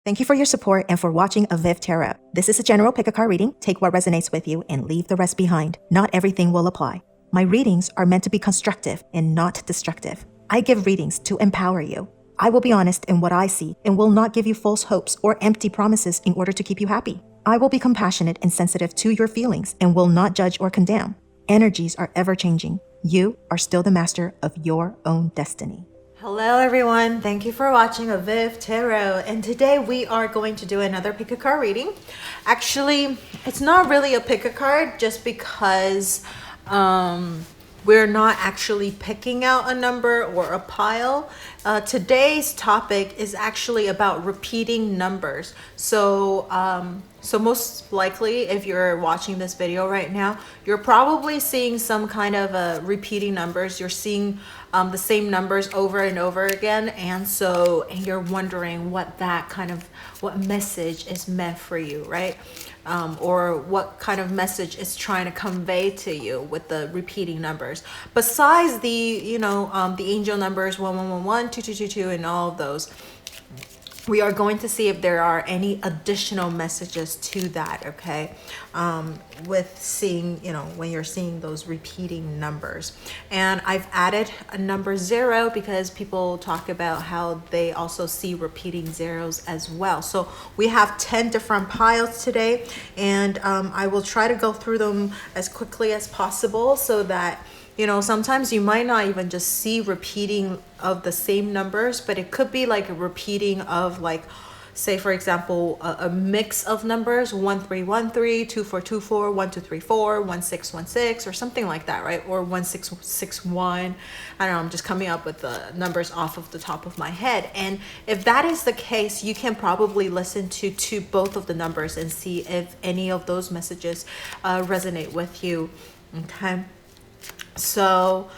Thank you for your support and for watching avivTarot. This is a general pick-a-card reading. Take what resonates with you and leave the rest behind. Not everything will apply. My readings are meant to be constructive and not destructive. I give readings to empower you. I will be honest in what I see and will not give you false hopes or empty promises in order to keep you happy. I will be compassionate and sensitive to your feelings and will not judge or condemn. Energies are ever-changing. You are still the master of your own destiny. Hello everyone, thank you for watching avivTarot, and today we are going to do another pick-a-card reading. Actually, it's not really a pick-a-card just because we're not actually picking out a number or a pile. Today's topic is actually about repeating numbers. So most likely, if you're watching this video right now, you're probably seeing some kind of repeating numbers. You're seeing the same numbers over and over again, and you're wondering what message is meant for you, right? Or what kind of message is trying to convey to you with the repeating numbers. Besides the the angel numbers 1111, 2222, and all of those, we are going to see if there are any additional messages to that, okay? With seeing, when you're seeing those repeating numbers. And I've added a number 0 because people talk about how they also see repeating zeros as well. So we have 10 different piles today, and I will try to go through them as quickly as possible so that sometimes you might not even just see repeating of the same numbers, but it could be like a repeating of, like, say for example, a mix of numbers, 1313, 2424, 1234, 1616, or something like that, right? Or 1661. I don't know, I'm just coming up with the numbers off of the top of my head. And if that is the case, you can probably listen to both of the numbers and see if any of those messages resonate with you, okay? So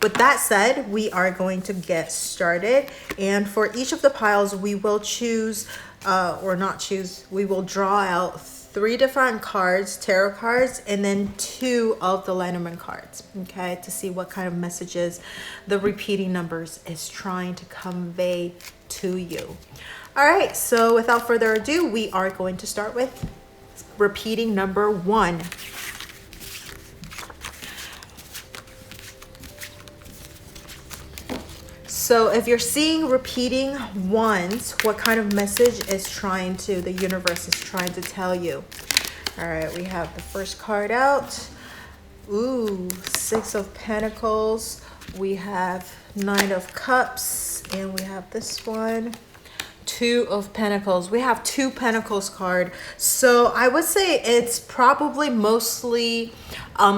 with that said, we are going to get started, and for each of the piles we will choose we will draw out 3 different cards, tarot cards, and then 2 of the lenormand cards, okay, to see what kind of messages the repeating numbers is trying to convey to you. All right, so without further ado, we are going to start with repeating number 1. So if you're seeing repeating ones, what kind of message is the universe is trying to tell you? All right, we have the first card out. Ooh, 6 of Pentacles. We have 9 of Cups, and we have this one, 2 of Pentacles. We have 2 Pentacles card. So I would say it's probably mostly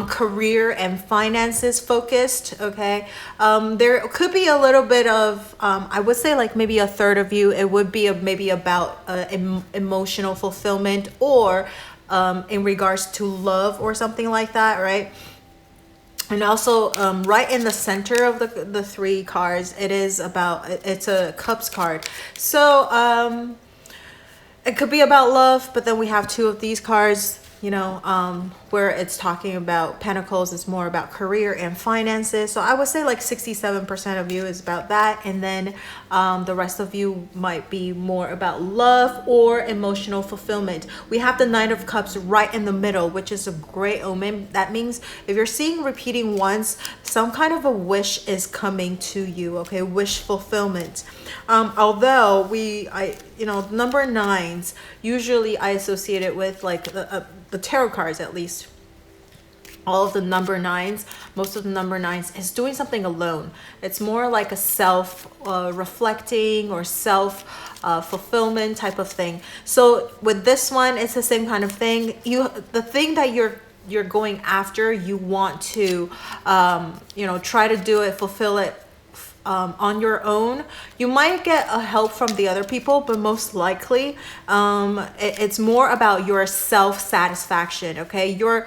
career and finances focused, okay? There could be a little bit of, I would say like maybe a third of you, it would be maybe about emotional fulfillment, or in regards to love or something like that, right? And also right in the center of the 3 cards, it's a Cups card. So it could be about love, but then we have 2 of these cards, where it's talking about Pentacles is more about career and finances. So I would say like 67% of you is about that, and then the rest of you might be more about love or emotional fulfillment. We have the 9 of Cups right in the middle, which is a great omen. That means if you're seeing repeating ones, some kind of a wish is coming to you, okay? Wish fulfillment. Although number 9s, usually I associate it with like the tarot cards, at least. All of the number 9s, most of the number 9s is doing something alone. It's more like a self-reflecting or self-fulfillment type of thing. So with this one, it's the same kind of thing. The thing that you're going after, you want to, try to do it, fulfill it on your own. You might get a help from the other people, but most likely it's more about your self-satisfaction, okay? Your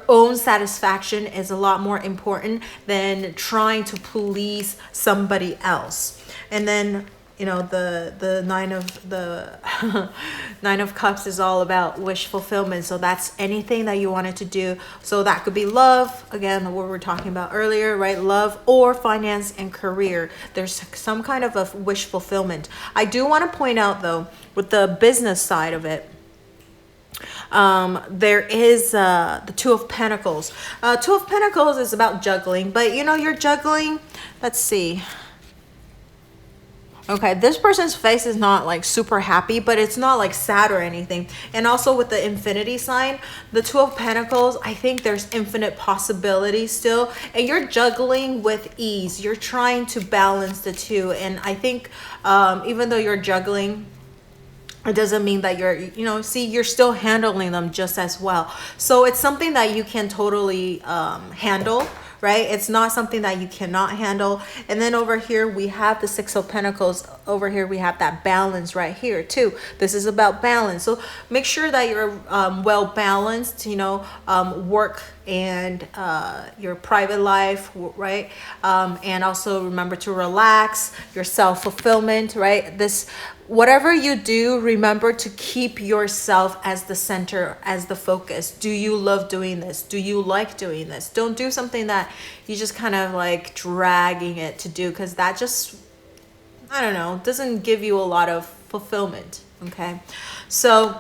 own satisfaction is a lot more important than trying to please somebody else. And then you know, the nine of cups is all about wish fulfillment. So that's anything that you wanted to do. So that could be love, again, what we were talking about earlier, right? Love or finance and career. There's some kind of a wish fulfillment. I do want to point out though, with the business side of it, there is the Two of Pentacles. Two of Pentacles is about juggling, but you know, you're juggling. Let's see. Okay, this person's face is not like super happy, but it's not like sad or anything. And also with the infinity sign, the Two of Pentacles, I think there's infinite possibilities still, and you're juggling with ease. You're trying to balance the two, and I think even though you're juggling, it doesn't mean that you're, you know, see, you're still handling them just as well. So it's something that you can totally handle, right? It's not something that you cannot handle. And then over here, we have the Six of Pentacles. Over here, we have that balance right here too. This is about balance. So make sure that you're well balanced, you know, work and your private life, right? And also remember to relax, your self-fulfillment, right? This, whatever you do, remember to keep yourself as the center, as the focus. Do you love doing this? Do you like doing this? Don't do something that you just kind of like dragging it to do, because that just, I don't know, doesn't give you a lot of fulfillment. Okay, so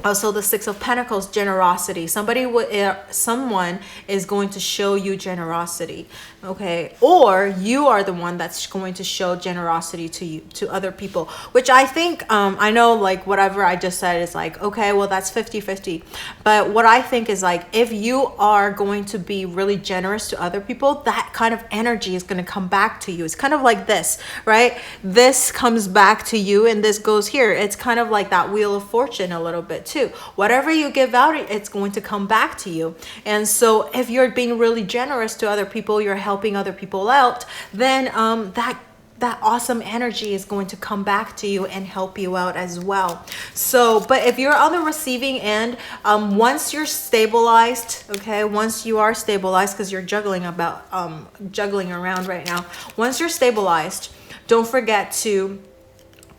also the Six of Pentacles, generosity. Someone is going to show you generosity, okay? Or you are the one that's going to show generosity to other people, which I think, I know like whatever I just said is like, okay, well that's 50-50. But what I think is like, if you are going to be really generous to other people, that kind of energy is going to come back to you. It's kind of like this, right? This comes back to you and this goes here. It's kind of like that Wheel of Fortune a little bit too. Whatever you give out, it's going to come back to you. And so if you're being really generous to other people, you're helping other people out, then that awesome energy is going to come back to you and help you out as well. So, but if you're on the receiving end, once you're stabilized, okay, once you are stabilized, because you're juggling around right now, once you're stabilized, don't forget to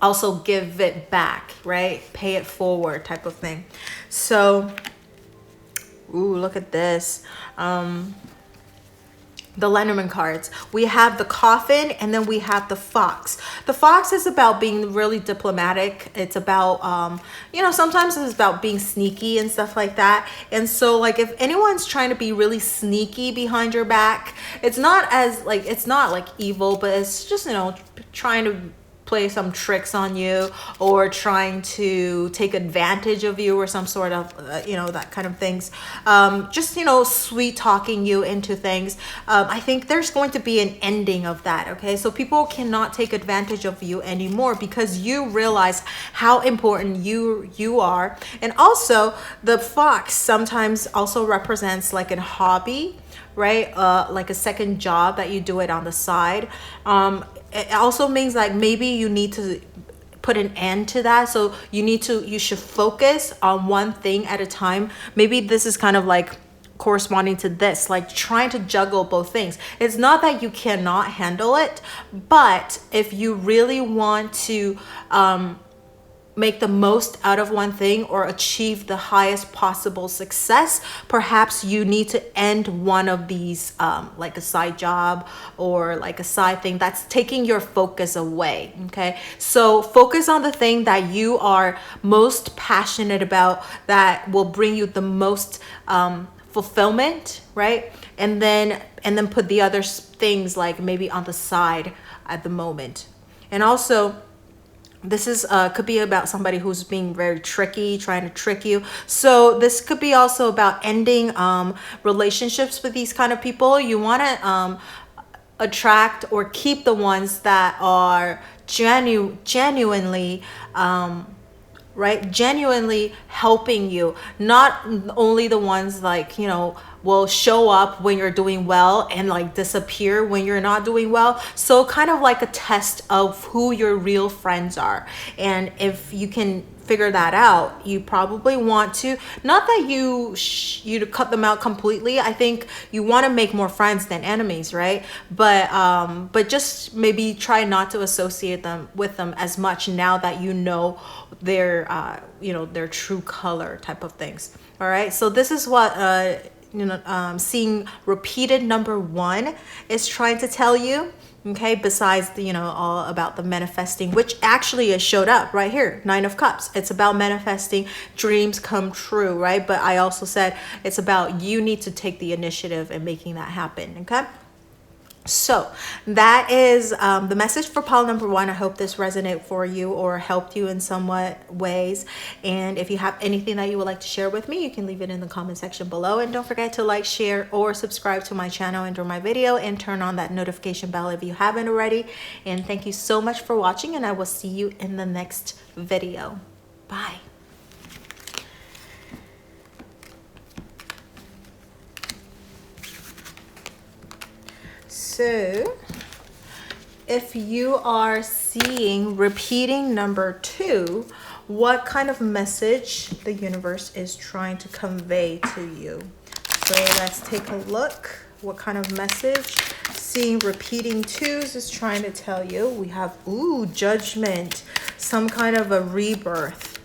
also give it back, right? Pay it forward type of thing. So, ooh, look at this. The Lenormand cards. We have the Coffin and then we have the Fox. The Fox is about being really diplomatic. It's about, you know, sometimes it's about being sneaky and stuff like that. And so like if anyone's trying to be really sneaky behind your back, it's not like evil, but it's just, you know, trying to play some tricks on you or trying to take advantage of you or some sort of, you know, that kind of things. Just, you know, sweet talking you into things. I think there's going to be an ending of that. Okay. So people cannot take advantage of you anymore because you realize how important you are. And also the Fox sometimes also represents like a hobby, right? Like a second job that you do it on the side. It also means like maybe you need to put an end to that. So you should focus on one thing at a time. Maybe this is kind of like corresponding to this, like trying to juggle both things. It's not that you cannot handle it, but if you really want to make the most out of one thing or achieve the highest possible success, perhaps you need to end one of these, like a side job or like a side thing that's taking your focus away. Okay, so focus on the thing that you are most passionate about, that will bring you the most fulfillment, right? And then put the other things like maybe on the side at the moment. And also, this is could be about somebody who's being very tricky, trying to trick you. So this could be also about ending relationships with these kind of people. You want to attract or keep the ones that are genuinely right, genuinely helping you, not only the ones like, you know, will show up when you're doing well and like disappear when you're not doing well. So kind of like a test of who your real friends are. And if you can figure that out, you probably want to, not that you to cut them out completely. I think you want to make more friends than enemies, right? But just maybe try not to associate them with them as much now that you know their their true color type of things. All right, so this is what seeing repeated number 1 is trying to tell you. Okay, besides the, all about the manifesting, which actually is showed up right here, 9 of Cups. It's about manifesting dreams come true, right? But I also said it's about you need to take the initiative in making that happen, okay? So that is the message for pile number 1. I hope this resonated for you or helped you in somewhat ways. And if you have anything that you would like to share with me, you can leave it in the comment section below. And don't forget to like, share, or subscribe to my channel under my video, and turn on that notification bell if you haven't already. And thank you so much for watching, and I will see you in the next video. Bye. So if you are seeing repeating number 2, what kind of message the universe is trying to convey to you? So let's take a look. What kind of message seeing repeating 2s is trying to tell you? We have, judgment, some kind of a rebirth.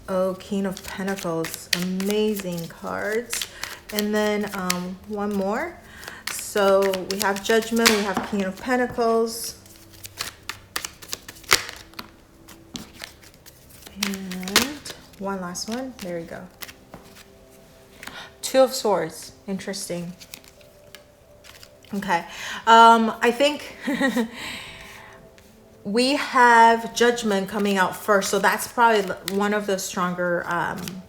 Oh, King of Pentacles, amazing cards. And then one more. So we have Judgment, we have King of Pentacles. And one last one. There we go. 2 of Swords. Interesting. Okay. I think we have Judgment coming out first, so that's probably one of the stronger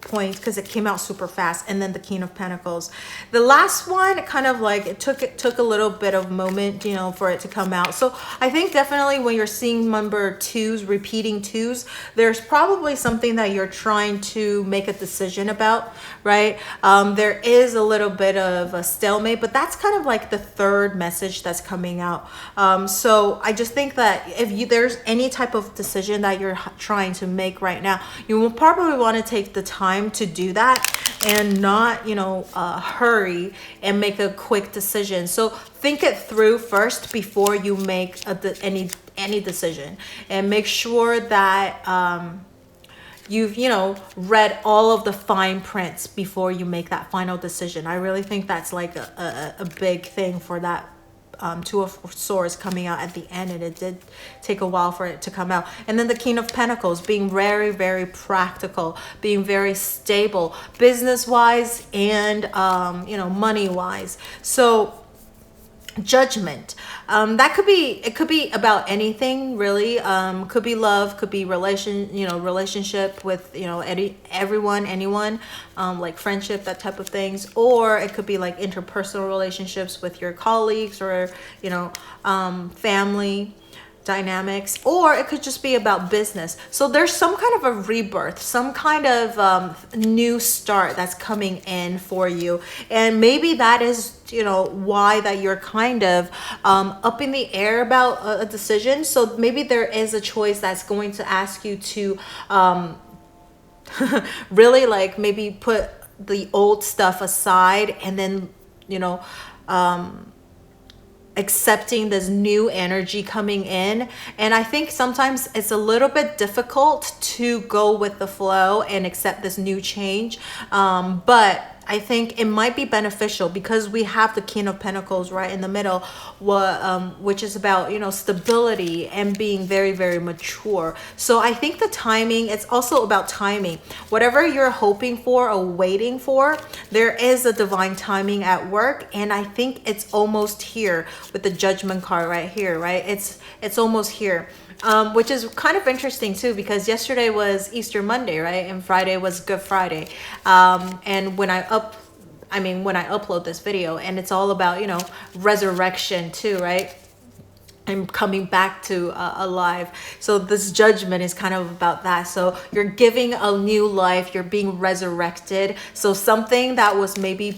points because it came out super fast. And then the King of Pentacles, the last one, kind of like it took a little bit of moment, for it to come out. So I think definitely when you're seeing number 2s, repeating 2s, there's probably something that you're trying to make a decision about, right? There is a little bit of a stalemate, but that's kind of like the third message that's coming out. So I just think that if there's any type of decision that you're trying to make right now, you will probably want to take the time to do that and not, hurry and make a quick decision. So think it through first before you make any decision, and make sure that you've read all of the fine prints before you make that final decision. I really think that's like a big thing for that 2 of Swords coming out at the end, and it did take a while for it to come out. And then the King of Pentacles being very, very practical, being very stable business wise and money wise. So Judgment, it could be about anything really. Could be love, could be relationship with anyone, like friendship, that type of things. Or it could be like interpersonal relationships with your colleagues, or family dynamics, or it could just be about business. So there's some kind of a rebirth, some kind of new start that's coming in for you, and maybe that is why that you're kind of up in the air about a decision. So maybe there is a choice that's going to ask you to really like maybe put the old stuff aside, and then accepting this new energy coming in. And I think sometimes it's a little bit difficult to go with the flow and accept this new change, but I think it might be beneficial because we have the King of Pentacles right in the middle, which is about stability and being very, very mature. So I think the timing, it's also about timing. Whatever you're hoping for or waiting for, there is a divine timing at work, and I think it's almost here with the Judgment card right here, right? It's almost here. Which is kind of interesting too, because yesterday was Easter Monday, right? And Friday was Good Friday. And when I upload this video, and it's all about, resurrection too, right? And coming back to alive. So this Judgment is kind of about that. So you're giving a new life, you're being resurrected. So something that was maybe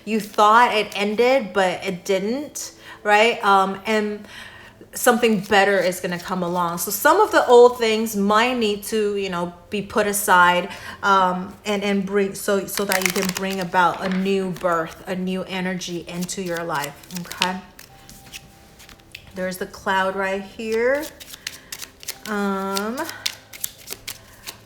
you thought it ended, but it didn't, right? And something better is going to come along. So some of the old things might need to, be put aside, and bring, so that you can bring about a new birth, a new energy into your life. Okay. There's the cloud right here.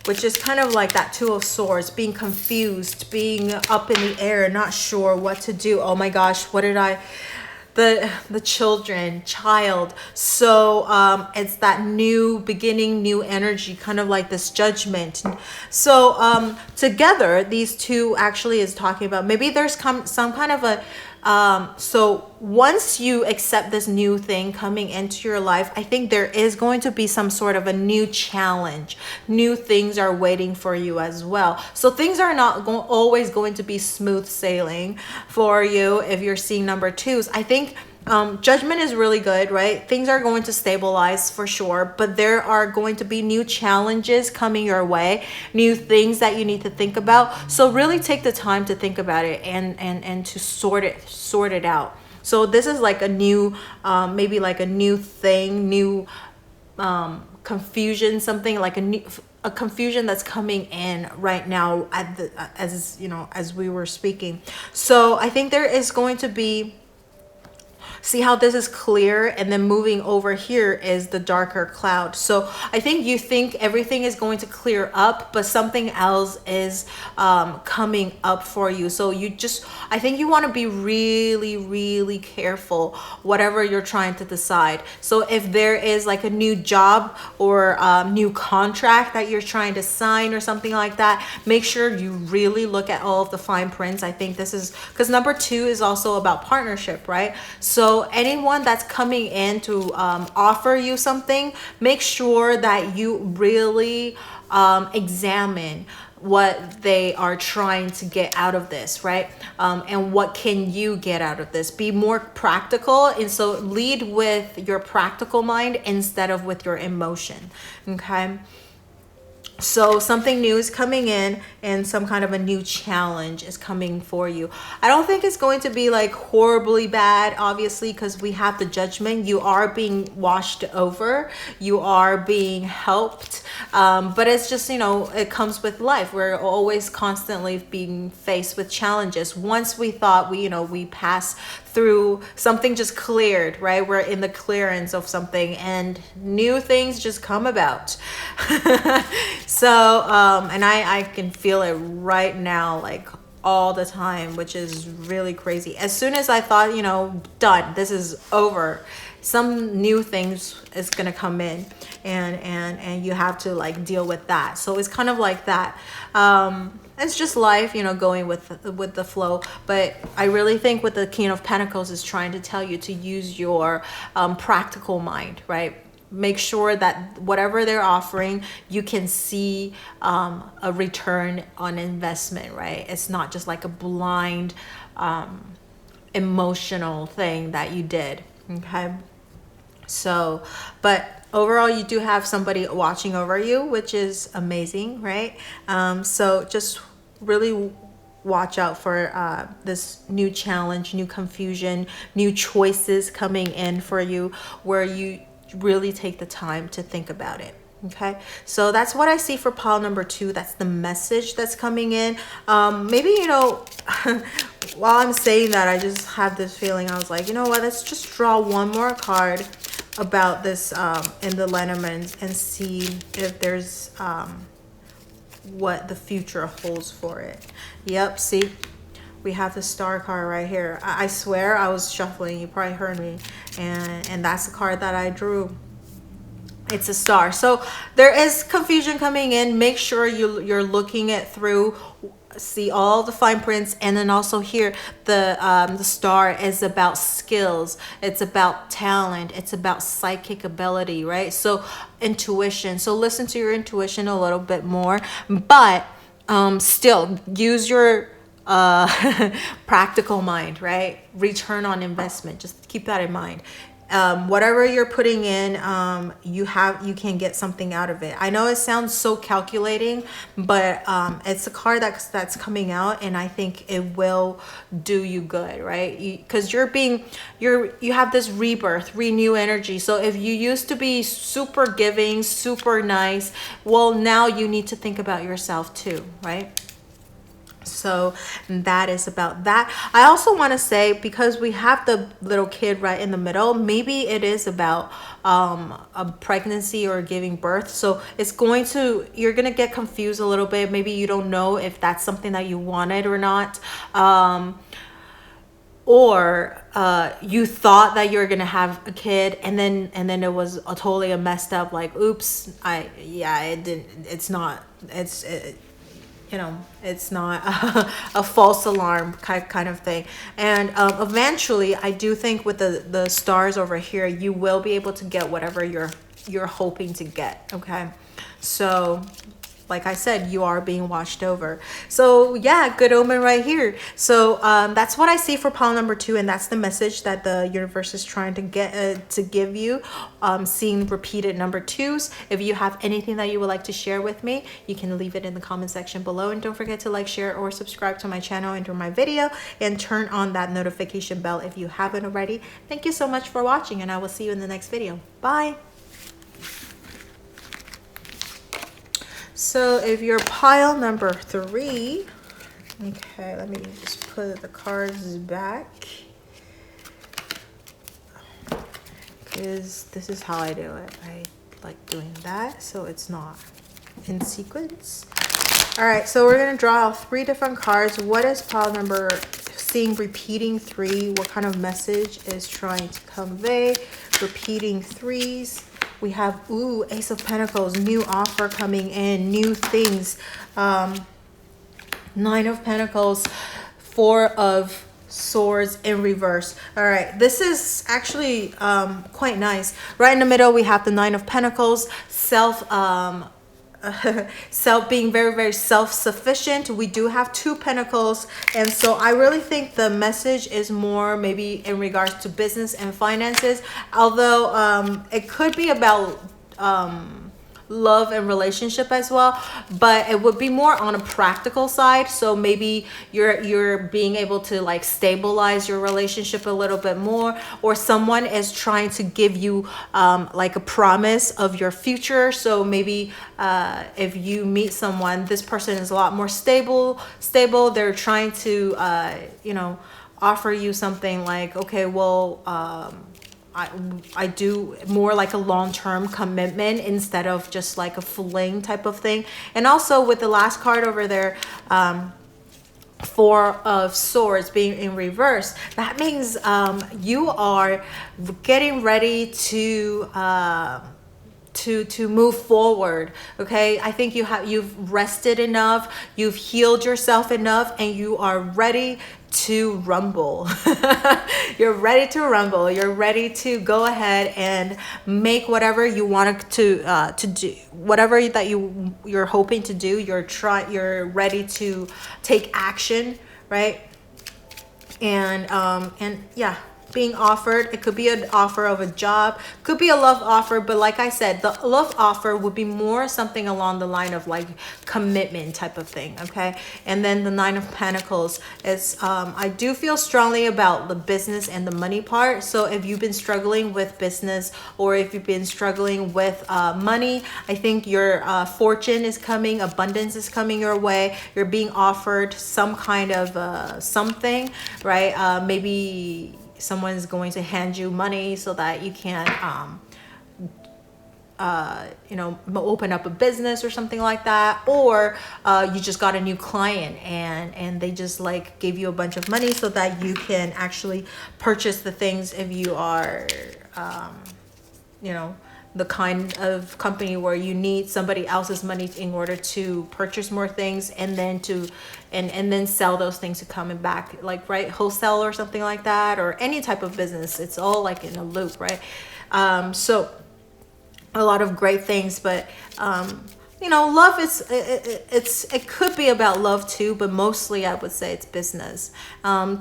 Which is kind of like that Two of Swords, being confused, being up in the air, not sure what to do. Oh my gosh, what did I... The child. So it's that new beginning, new energy, kind of like this judgment. So together, these two actually is talking about, maybe there's some kind of a... so once you accept this new thing coming into your life, I think there is going to be some sort of a new challenge. New things are waiting for you as well. So things are not always going to be smooth sailing for you if you're seeing number twos. I think judgment is really good, right? Things are going to stabilize for sure, but there are going to be new challenges coming your way, new things that you need to think about. So really take the time to think about it and to sort it out. So this is like a new, maybe like a new thing, new confusion, something like a confusion that's coming in right now as we were speaking. So I think there is going to be, see how this is clear, and then moving over here is the darker cloud. So I think you think everything is going to clear up, but something else is coming up for you. So I think you want to be really, really careful whatever you're trying to decide. So if there is like a new job or new contract that you're trying to sign or something like that, make sure you really look at all of the fine prints. I think this is because number two is also about partnership, right? So anyone that's coming in to offer you something, make sure that you really examine what they are trying to get out of this, right? And what can you get out of this? Be more practical, and so lead with your practical mind instead of with your emotion. Okay. So something new is coming in, and some kind of a new challenge is coming for you. I don't think it's going to be like horribly bad, obviously, because we have the judgment. You are being washed over. You are being helped. But it's just, it comes with life. We're always constantly being faced with challenges. Once we thought we passed through, something just cleared, right? We're in the clearance of something, and new things just come about. So, and I can feel it right now, like all the time, which is really crazy. As soon as I thought, done, this is over, some new things is gonna come in, and you have to like deal with that. So it's kind of like that. It's just life, going with the flow. But I really think what the King of Pentacles is trying to tell you, to use your practical mind, right? Make sure that whatever they're offering, you can see a return on investment, right? It's not just like a blind emotional thing that you did, okay? So, but overall, you do have somebody watching over you, which is amazing, right? So just really watch out for this new challenge, new confusion, new choices coming in for you, where you really take the time to think about it. Okay, so that's what I see for pile number two. That's the message that's coming in. Maybe, while I'm saying that, I just had this feeling. I was like, you know what, let's just draw one more card about this in the lenormand, and see if there's what the future holds for it. Yep, see, we have the star card right here. I swear I was shuffling, you probably heard me, and that's the card that I drew. It's a star. So there is confusion coming in. Make sure you're looking it through, see all the fine prints. And then also here, the star is about skills, it's about talent, it's about psychic ability, right? So intuition. So listen to your intuition a little bit more, but still use your practical mind, right? Return on investment, just keep that in mind. whatever you're putting in, you can get something out of it. I know it sounds so calculating, but it's a card that's coming out, and I think it will do you good, right? Because you have this rebirth, renew energy. So if you used to be super giving, super nice, well, now you need to think about yourself too, right? So that is about that. I also want to say, because we have the little kid right in the middle, maybe it is about a pregnancy or giving birth. So you're going to get confused a little bit. Maybe you don't know if that's something that you wanted or not. Or you thought that you were gonna have a kid, and then it was totally a messed up, like, oops, it's not a false alarm kind of thing. And eventually, I do think with the stars over here, you will be able to get whatever you're hoping to get. Okay, so like I said, you are being watched over. So yeah, good omen right here. So that's what I see for pile number 2, and that's the message that the universe is trying to get to give you. Seeing repeated number 2s. If you have anything that you would like to share with me, you can leave it in the comment section below, and don't forget to like, share, or subscribe to my channel and to my video, and turn on that notification bell if you haven't already. Thank you so much for watching, and I will see you in the next video. Bye. So if you're pile number 3, okay, let me just put the cards back, because this is how I do it. I like doing that so it's not in sequence. All right, so we're gonna draw out 3 different cards. What is pile number, seeing repeating 3? What kind of message is trying to convey? Repeating 3s. We have, Ace of Pentacles, new offer coming in, new things. 9 of Pentacles, 4 of Swords in reverse. All right, this is actually quite nice. Right in the middle, we have the 9 of Pentacles, being very, very self-sufficient. We do have 2 pentacles, and so I really think the message is more maybe in regards to business and finances, although it could be about love and relationship as well, but it would be more on a practical side. So maybe you're being able to like stabilize your relationship a little bit more, or someone is trying to give you like a promise of your future. So maybe if you meet someone, this person is a lot more stable, they're trying to offer you something like, okay, well, I do more like a long-term commitment instead of just like a fling type of thing. And also with the last card over there, 4 of Swords being in reverse, that means you are getting ready to move forward. Okay, I think you've rested enough, you've healed yourself enough, and you are ready to rumble. You're ready to rumble. You're ready to go ahead and make whatever you want to do, whatever that you're hoping to do. You're ready to take action, right? And yeah, being offered, it could be an offer of a job, could be a love offer, but like I said, the love offer would be more something along the line of like commitment type of thing. Okay, and then the 9 of Pentacles is I do feel strongly about the business and the money part. So if you've been struggling with business, or if you've been struggling with money, I think your fortune is coming, abundance is coming your way. You're being offered some kind of something, right? Maybe someone is going to hand you money so that you can open up a business or something like that, or you just got a new client and they just like gave you a bunch of money so that you can actually purchase the things. If you are the kind of company where you need somebody else's money in order to purchase more things, and then and then sell those things to coming back, like, right, wholesale or something like that, or any type of business. It's all like in a loop, right? So a lot of great things, but you know, love is, it could be about love too, but mostly I would say it's business.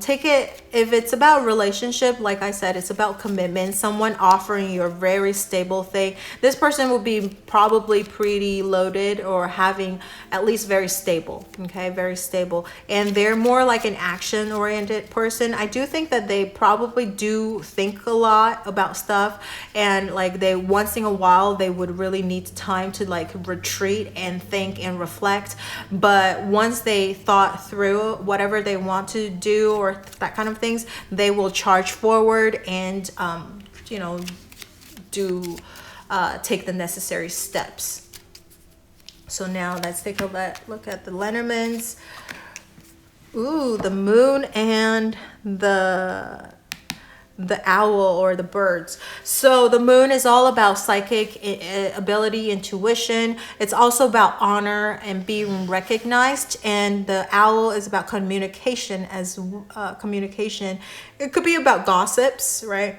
Take it, if it's about relationship, like I said, it's about commitment, someone offering you a very stable thing. This person will be probably pretty loaded or having at least very stable, okay, very stable. And they're more like an action oriented person. I do think that they probably do think a lot about stuff, and like they once in a while they would really need time to like retreat and think and reflect. But once they thought through whatever they want to do or that kind of things, they will charge forward and you know, do take the necessary steps. So now let's take a look at the Lenormands. Ooh, the moon and the owl or the birds. So the moon is all about psychic ability, intuition. It's also about honor and being recognized. And the owl is about communication as communication. It could be about gossips, right?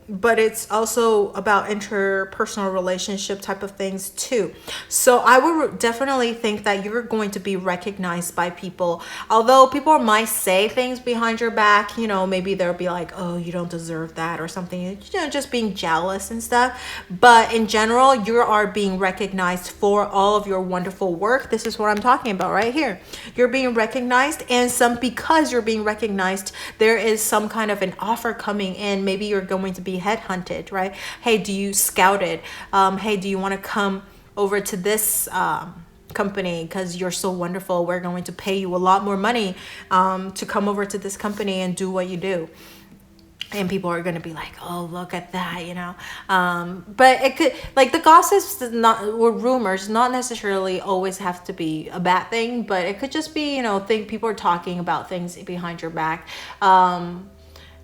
But it's also about interpersonal relationship type of things too. So I would definitely think that you're going to be recognized by people. Although people might say things behind your back, you know, maybe they'll be like, oh, you don't deserve that or something, you know, just being jealous and stuff. But in general, you are being recognized for all of your wonderful work. This is what I'm talking about right here. You're being recognized, and because you're being recognized, there is some kind of an offer coming in. Maybe you're going to be headhunted, right? Hey, do you scouted? Hey, do you want to come over to this company because you're so wonderful? We're going to pay you a lot more money to come over to this company and do what you do. And people are going to be like, oh, look at that, you know. But it could, like, the gossips or rumors not necessarily always have to be a bad thing, but it could just be, you know, people are talking about things behind your back.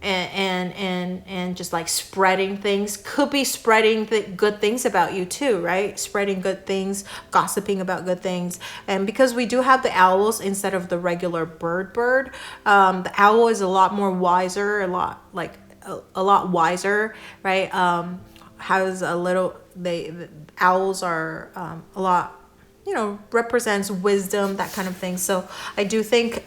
And just like spreading things, could be spreading good things about you too, right? Spreading good things, gossiping about good things. And because we do have the owls instead of the regular bird, the owl is a lot more wiser, a lot wiser, right? Has a little, the owls are a lot, you know, represents wisdom, that kind of thing. So I do think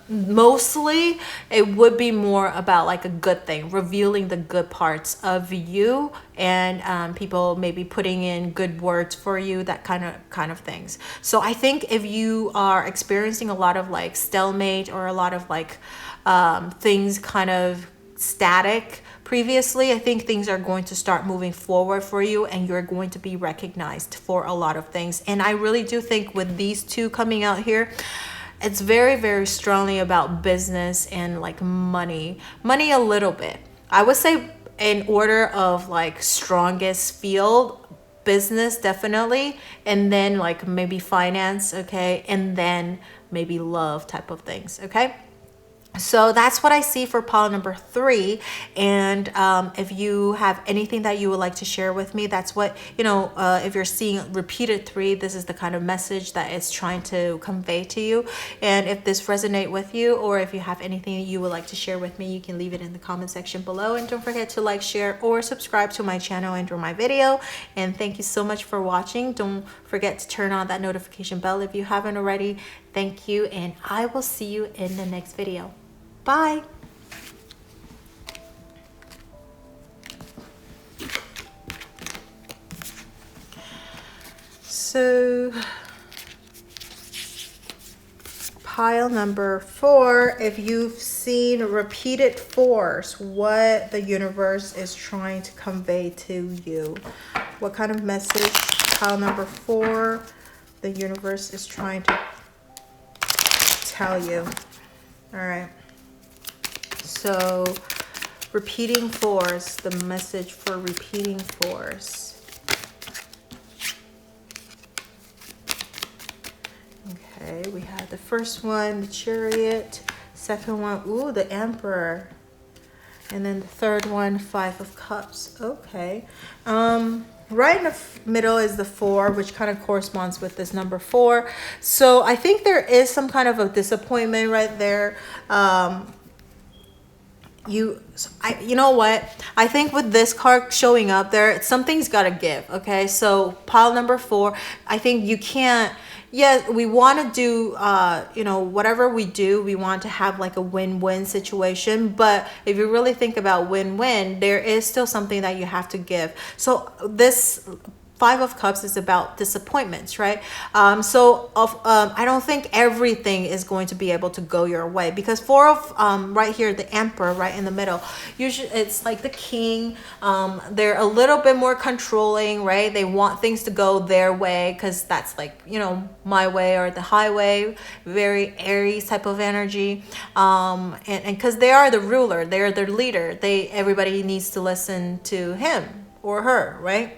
mostly it would be more about like a good thing, revealing the good parts of you, and people maybe putting in good words for you, that kind of things. So I think if you are experiencing a lot of like stalemate or a lot of like things kind of static previously, I think things are going to start moving forward for you, and you're going to be recognized for a lot of things. And I really do think with these two coming out here, it's very, very strongly about business and like money a little bit. I would say in order of like strongest field, business definitely, and then like maybe finance, okay, and then maybe love type of things, okay. So that's what I see for pile number 3. And if you have anything that you would like to share with me, that's what, you know, if you're seeing repeated 3, this is the kind of message that it's trying to convey to you. And if this resonates with you, or if you have anything you would like to share with me, you can leave it in the comment section below. And don't forget to like, share, or subscribe to my channel and my video. And thank you so much for watching. Don't forget to turn on that notification bell if you haven't already. Thank you, and I will see you in the next video. Bye. So pile number 4, if you've seen repeated 4s, what the universe is trying to convey to you. What kind of message, pile number 4, the universe is trying to tell you. All right. So repeating 4s, the message for repeating 4s. Okay, we had the first one, the Chariot. Second one, ooh, the Emperor. And then the third one, 5 of Cups. Okay. Right in the middle is the 4, which kind of corresponds with this number 4. So I think there is some kind of a disappointment right there. you know what, I think with this card showing up there, something's got to give. Okay, so pile number 4, I think you can't, yeah, we want to do whatever we do, we want to have like a win-win situation, but if you really think about win-win, there is still something that you have to give. So this 5 of Cups is about disappointments, right? I don't think everything is going to be able to go your way, because 4 of right here, the Emperor right in the middle, usually it's like the King. They're a little bit more controlling, right? They want things to go their way because that's like, my way or the highway, very Aries type of energy. And because they are the ruler, they're the leader, everybody needs to listen to him or her, right?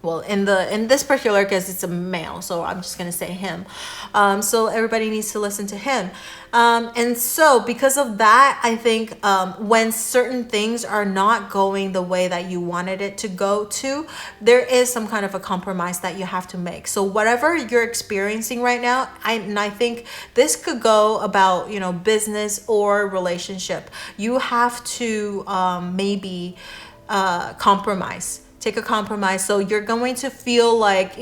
Well, in this particular case, it's a male, so I'm just gonna say him. So everybody needs to listen to him. And so because of that, I think when certain things are not going the way that you wanted it to go to, there is some kind of a compromise that you have to make. So whatever you're experiencing right now, I think this could go about, business or relationship. You have to maybe compromise. Take a compromise. So you're going to feel like,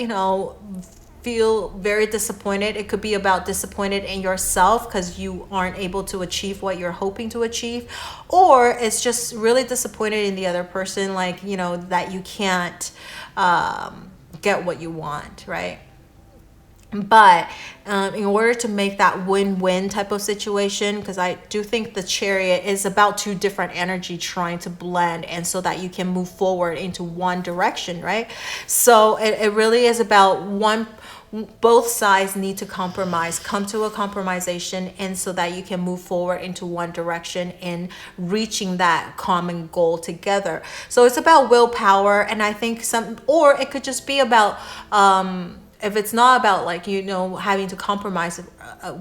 feel very disappointed. It could be about disappointed in yourself because you aren't able to achieve what you're hoping to achieve, or it's just really disappointed in the other person, like, that you can't get what you want, right? But in order to make that win-win type of situation, because I do think the Chariot is about 2 different energy trying to blend, and so that you can move forward into one direction, right? So it really is about both sides need to compromise, come to a compromisation, and so that you can move forward into one direction in reaching that common goal together. So it's about willpower, and I think or it could just be about if it's not about like, having to compromise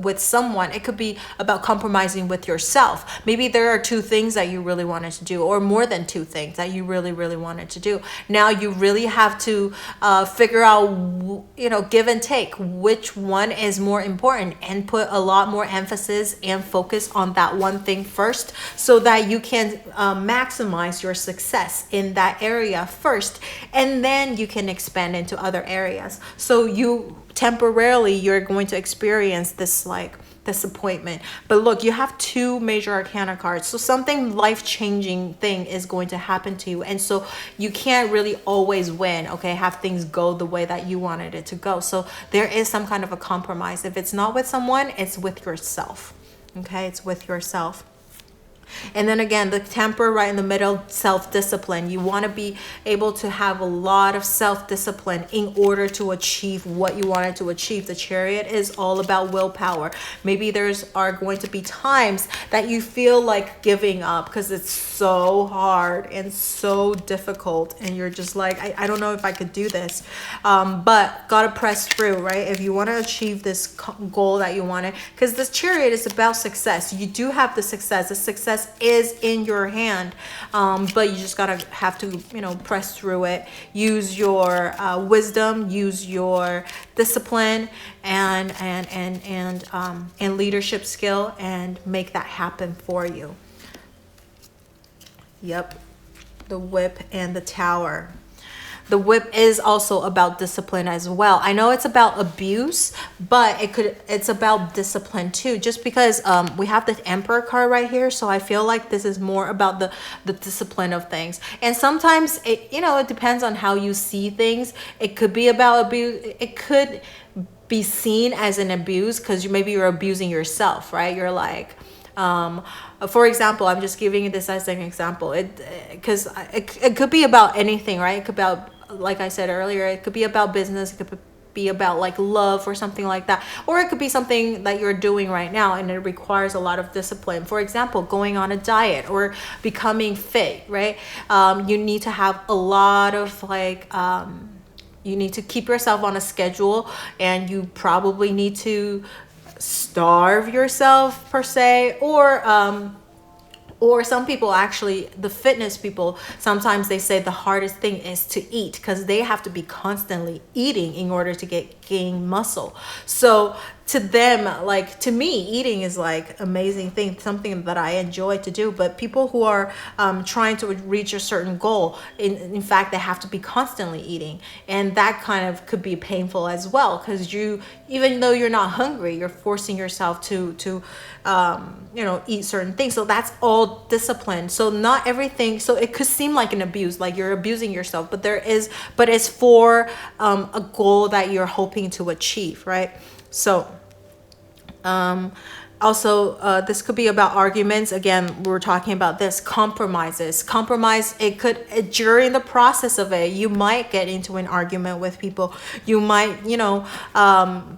with someone, it could be about compromising with yourself. Maybe there are 2 things that you really wanted to do, or more than 2 things that you really, really wanted to do. Now you really have to figure out, give and take, which one is more important, and put a lot more emphasis and focus on that one thing first, so that you can maximize your success in that area first, and then you can expand into other areas. So you temporarily, you're going to experience this like disappointment, but look, you have 2 major arcana cards, so something life-changing thing is going to happen to you, and so you can't really always win, okay, have things go the way that you wanted it to go. So there is some kind of a compromise. If it's not with someone, it's with yourself, okay? It's with yourself. And then again, the Temperor right in the middle, self-discipline. You want to be able to have a lot of self-discipline in order to achieve what you wanted to achieve. The Chariot is all about willpower. Maybe are going to be times that you feel like giving up because it's so hard and so difficult, and you're just like, I don't know if I could do this, but gotta press through, right? If you want to achieve this goal that you wanted, because this Chariot is about success. You do have the success. The success is in your hand, but you just have to press through it. Use your wisdom, use your discipline and leadership skill, and make that happen for you. Yep, the Whip and the Tower. The Whip is also about discipline as well. I know it's about abuse, but it's about discipline too, just because we have the Emperor card right here. So I feel like this is more about the discipline of things. And sometimes it depends on how you see things. It could be about abuse. It could be seen as an abuse because maybe you're abusing yourself, right? You're like, for example, I'm just giving you this as an example. Because it could be about anything, right? It could be about, like I said earlier, it could be about business. It could be about like love or something like that. Or it could be something that you're doing right now and it requires a lot of discipline. For example, going on a diet or becoming fit, right? You need to have a lot of you need to keep yourself on a schedule, and you probably need to starve yourself per se, or some people, actually the fitness people, sometimes they say the hardest thing is to eat because they have to be constantly eating in order to gain muscle. So to them, like to me, eating is like amazing thing, something that I enjoy to do. But people who are trying to reach a certain goal, in fact, they have to be constantly eating, and that kind of could be painful as well, because even though you're not hungry, you're forcing yourself to eat certain things. So that's all discipline. So not everything. So it could seem like an abuse, like you're abusing yourself, but it's for a goal that you're hoping to achieve, right? So also, this could be about arguments. Again, we're talking about this compromises. Compromise, during the process of it, you might get into an argument with people. You might,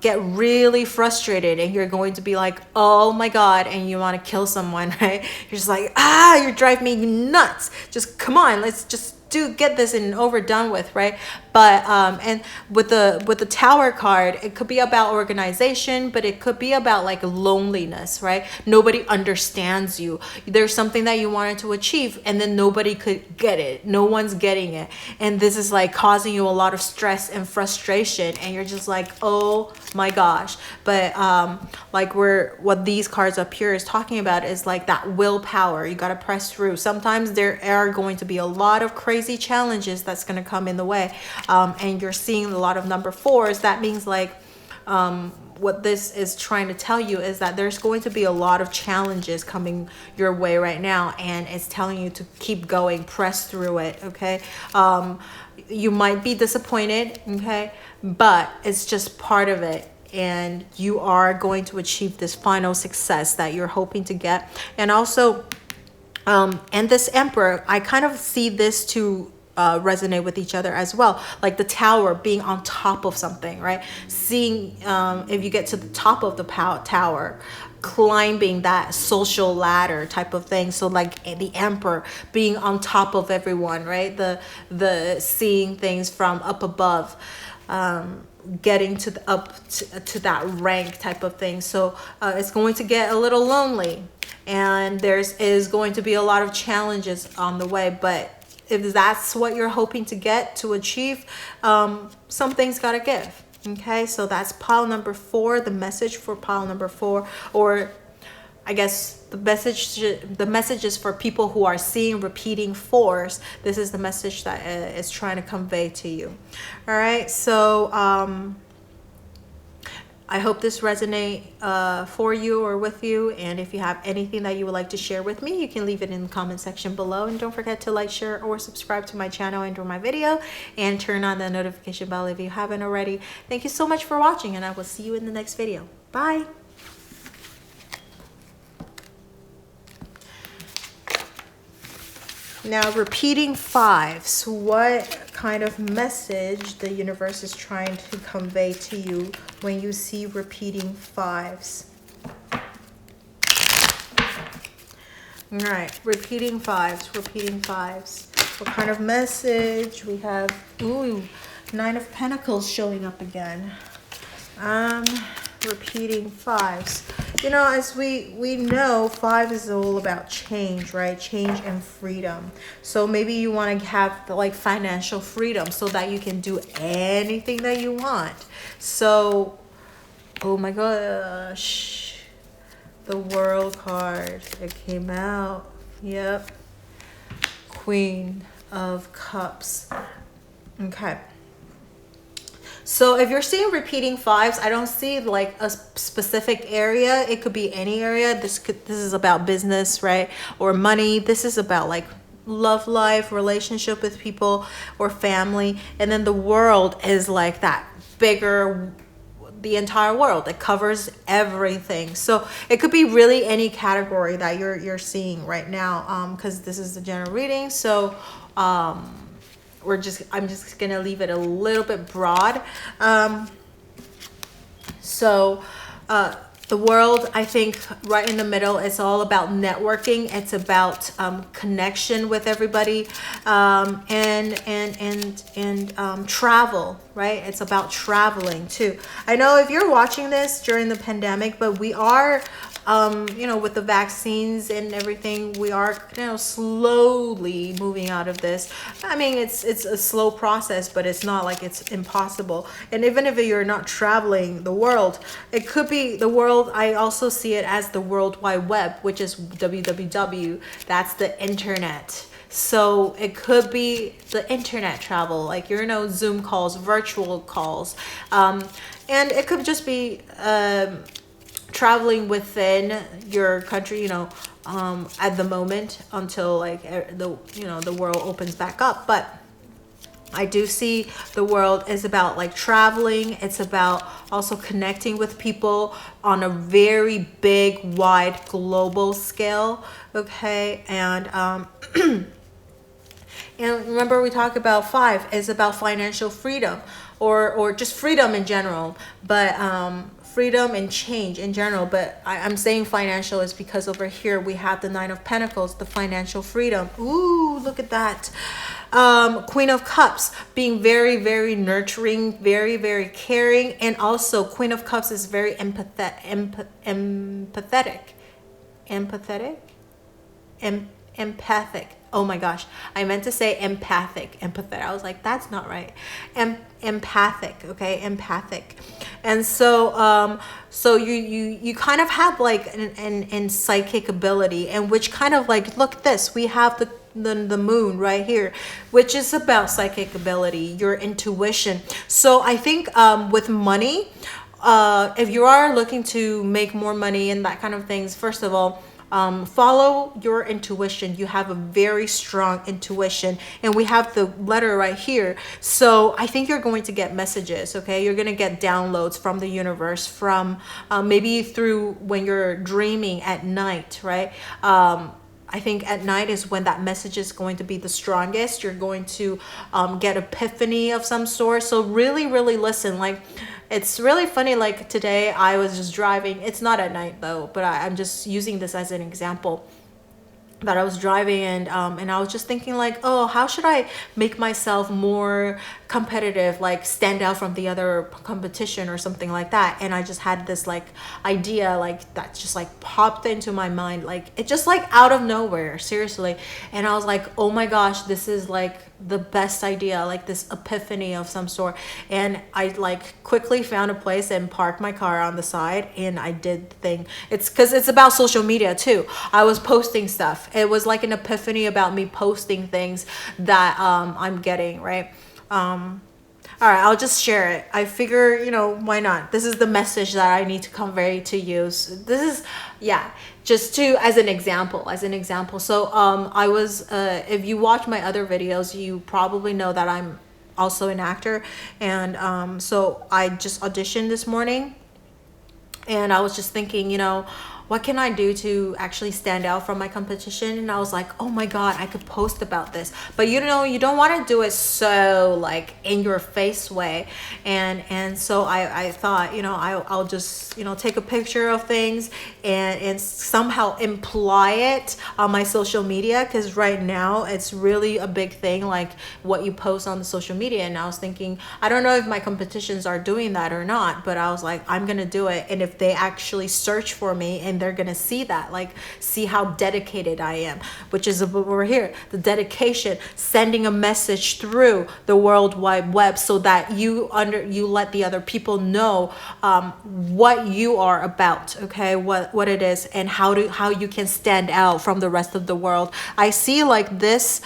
get really frustrated, and you're going to be like, oh my God, and you want to kill someone, right? You're just like, you're driving me nuts. Just come on, let's just get this and overdone with, right? But and with the Tower card, it could be about organization, but it could be about like loneliness, right? Nobody understands you. There's something that you wanted to achieve, and then nobody could get it. No one's getting it, and this is like causing you a lot of stress and frustration, and you're just like, oh my gosh. But what these cards up here is talking about is like that willpower. You got to press through. Sometimes there are going to be a lot of crazy challenges that's going to come in the way, and you're seeing a lot of number 4s. That means like what this is trying to tell you is that there's going to be a lot of challenges coming your way right now, and it's telling you to keep going, press through it. Okay, you might be disappointed, okay, but it's just part of it, and you are going to achieve this final success that you're hoping to get. And also and this Emperor, I kind of see this to resonate with each other as well, like the Tower being on top of something, right? Seeing if you get to the top of the tower, climbing that social ladder type of thing. So like the Emperor being on top of everyone, right? The seeing things from up above, getting to to that rank type of thing. So it's going to get a little lonely, and is going to be a lot of challenges on the way. But if that's what you're hoping to achieve, something's got to give. Okay, so that's pile number 4, the message for pile number 4, or I guess the message is for people who are seeing repeating 4s. This is the message that is trying to convey to you. All right, so I hope this resonate for you or with you. And if you have anything that you would like to share with me, you can leave it in the comment section below. And don't forget to like, share, or subscribe to my channel and my video, and turn on the notification bell if you haven't already. Thank you so much for watching, and I will see you in the next video. Bye. Now, repeating 5s. What kind of message the universe is trying to convey to you when you see repeating 5s? All right, repeating 5s, repeating 5s. What kind of message? We have, 9 of Pentacles showing up again. Repeating 5s. As we know, 5 is all about change, right? Change and freedom. So maybe you want to have like financial freedom so that you can do anything that you want. So, oh my gosh, the World card, it came out. Yep. Queen of Cups. Okay. So if you're seeing repeating 5s, I don't see like a specific area. It could be any area. This is about business, right? Or money. This is about like love life, relationship with people, or family. And then the World is like that bigger, the entire world. It covers everything. So it could be really any category that you're seeing right now, because this is the general reading. So I'm just gonna leave it a little bit broad. The World, I think, right in the middle, it's all about networking. It's about connection with everybody, and travel, right? It's about traveling too. I know if you're watching this during the pandemic, but we are with the vaccines and everything, we are, slowly moving out of this. I mean, it's a slow process, but it's not like it's impossible. And even if you're not traveling the world, it could be the world. I also see it as the World Wide Web, which is www. That's the internet. So it could be the internet travel, like Zoom calls, virtual calls, and it could just be traveling within your country, at the moment until like the world opens back up. But I do see the world is about like traveling. It's about also connecting with people on a very big, wide, global scale. Okay, and and remember, we talked about 5 is about financial freedom, or just freedom in general, but freedom and change in general. But I'm saying financial is because over here we have the 9 of Pentacles, the financial freedom. Ooh, look at that. Queen of Cups, being very, very nurturing, very, very caring, and also Queen of Cups is very empathic. Oh my gosh, I meant to say empathic. I was like, that's not right. Empathic, okay, empathic. And so so you kind of have like an psychic ability, and which kind of like, look at this, we have the moon right here, which is about psychic ability, your intuition. So I think with money, if you are looking to make more money and that kind of things, first of all, follow your intuition. You have a very strong intuition, and we have the letter right here. So I think you're going to get messages, okay? You're going to get downloads from the universe, from maybe through when you're dreaming at night, right? I think at night is when that message is going to be the strongest. You're going to get epiphany of some sort. So really, really listen. Like, it's really funny. Like today I was just driving. It's not at night though, but I'm just using this as an example. That I was driving and I was just thinking like, oh, how should I make myself more competitive, like stand out from the other competition or something like that. And I just had this like idea like that just like popped into my mind, like it just like out of nowhere, seriously. And I was like, oh my gosh, this is like the best idea, like this epiphany of some sort. And I like quickly found a place and parked my car on the side, and I did the thing. It's because it's about social media too. I was posting stuff. It was like an epiphany about me posting things that I'm getting, right? All right, I'll just share it. I figure, why not? This is the message that I need to convey to you. So this is, just as an example. So I was, if you watch my other videos, you probably know that I'm also an actor. And so I just auditioned this morning, and I was just thinking, what can I do to actually stand out from my competition? And I was like, oh my God, I could post about this. But you don't want to do it so like in your face way. And so I thought, I'll just, take a picture of things and somehow imply it on my social media. Because right now it's really a big thing, like what you post on the social media. And I was thinking, I don't know if my competitions are doing that or not, but I was like, I'm going to do it. And if they actually search for me and they're gonna see that, like see how dedicated I am, which is over here, the dedication, sending a message through the World Wide Web so that you let the other people know what you are about, okay, what it is, and how you can stand out from the rest of the world. I see like this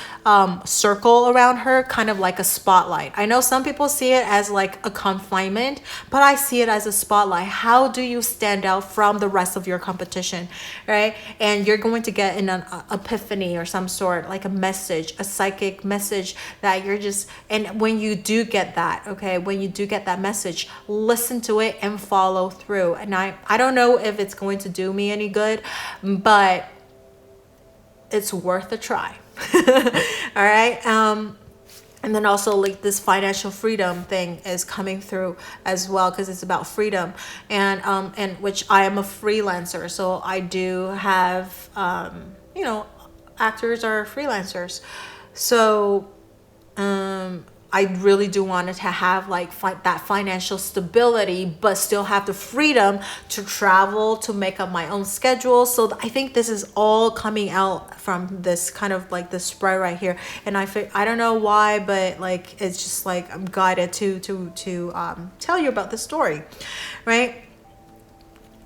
circle around her, kind of like a spotlight. I know some people see it as like a confinement, but I see it as a spotlight. How do you stand out from the rest of your competition, right? And you're going to get an epiphany or some sort, like a message, a psychic message that you're just, and when you do get that, okay, when you do get that message, listen to it and follow through. And I don't know if it's going to do me any good, but it's worth a try. All right. And then also like this financial freedom thing is coming through as well, because it's about freedom, and which I am a freelancer, so I do have actors are freelancers, so I I really do want to have like that financial stability, but still have the freedom to travel, to make up my own schedule. So I think this is all coming out from this kind of like the spread right here. And I don't know why, but like it's just like I'm guided to tell you about the story, right?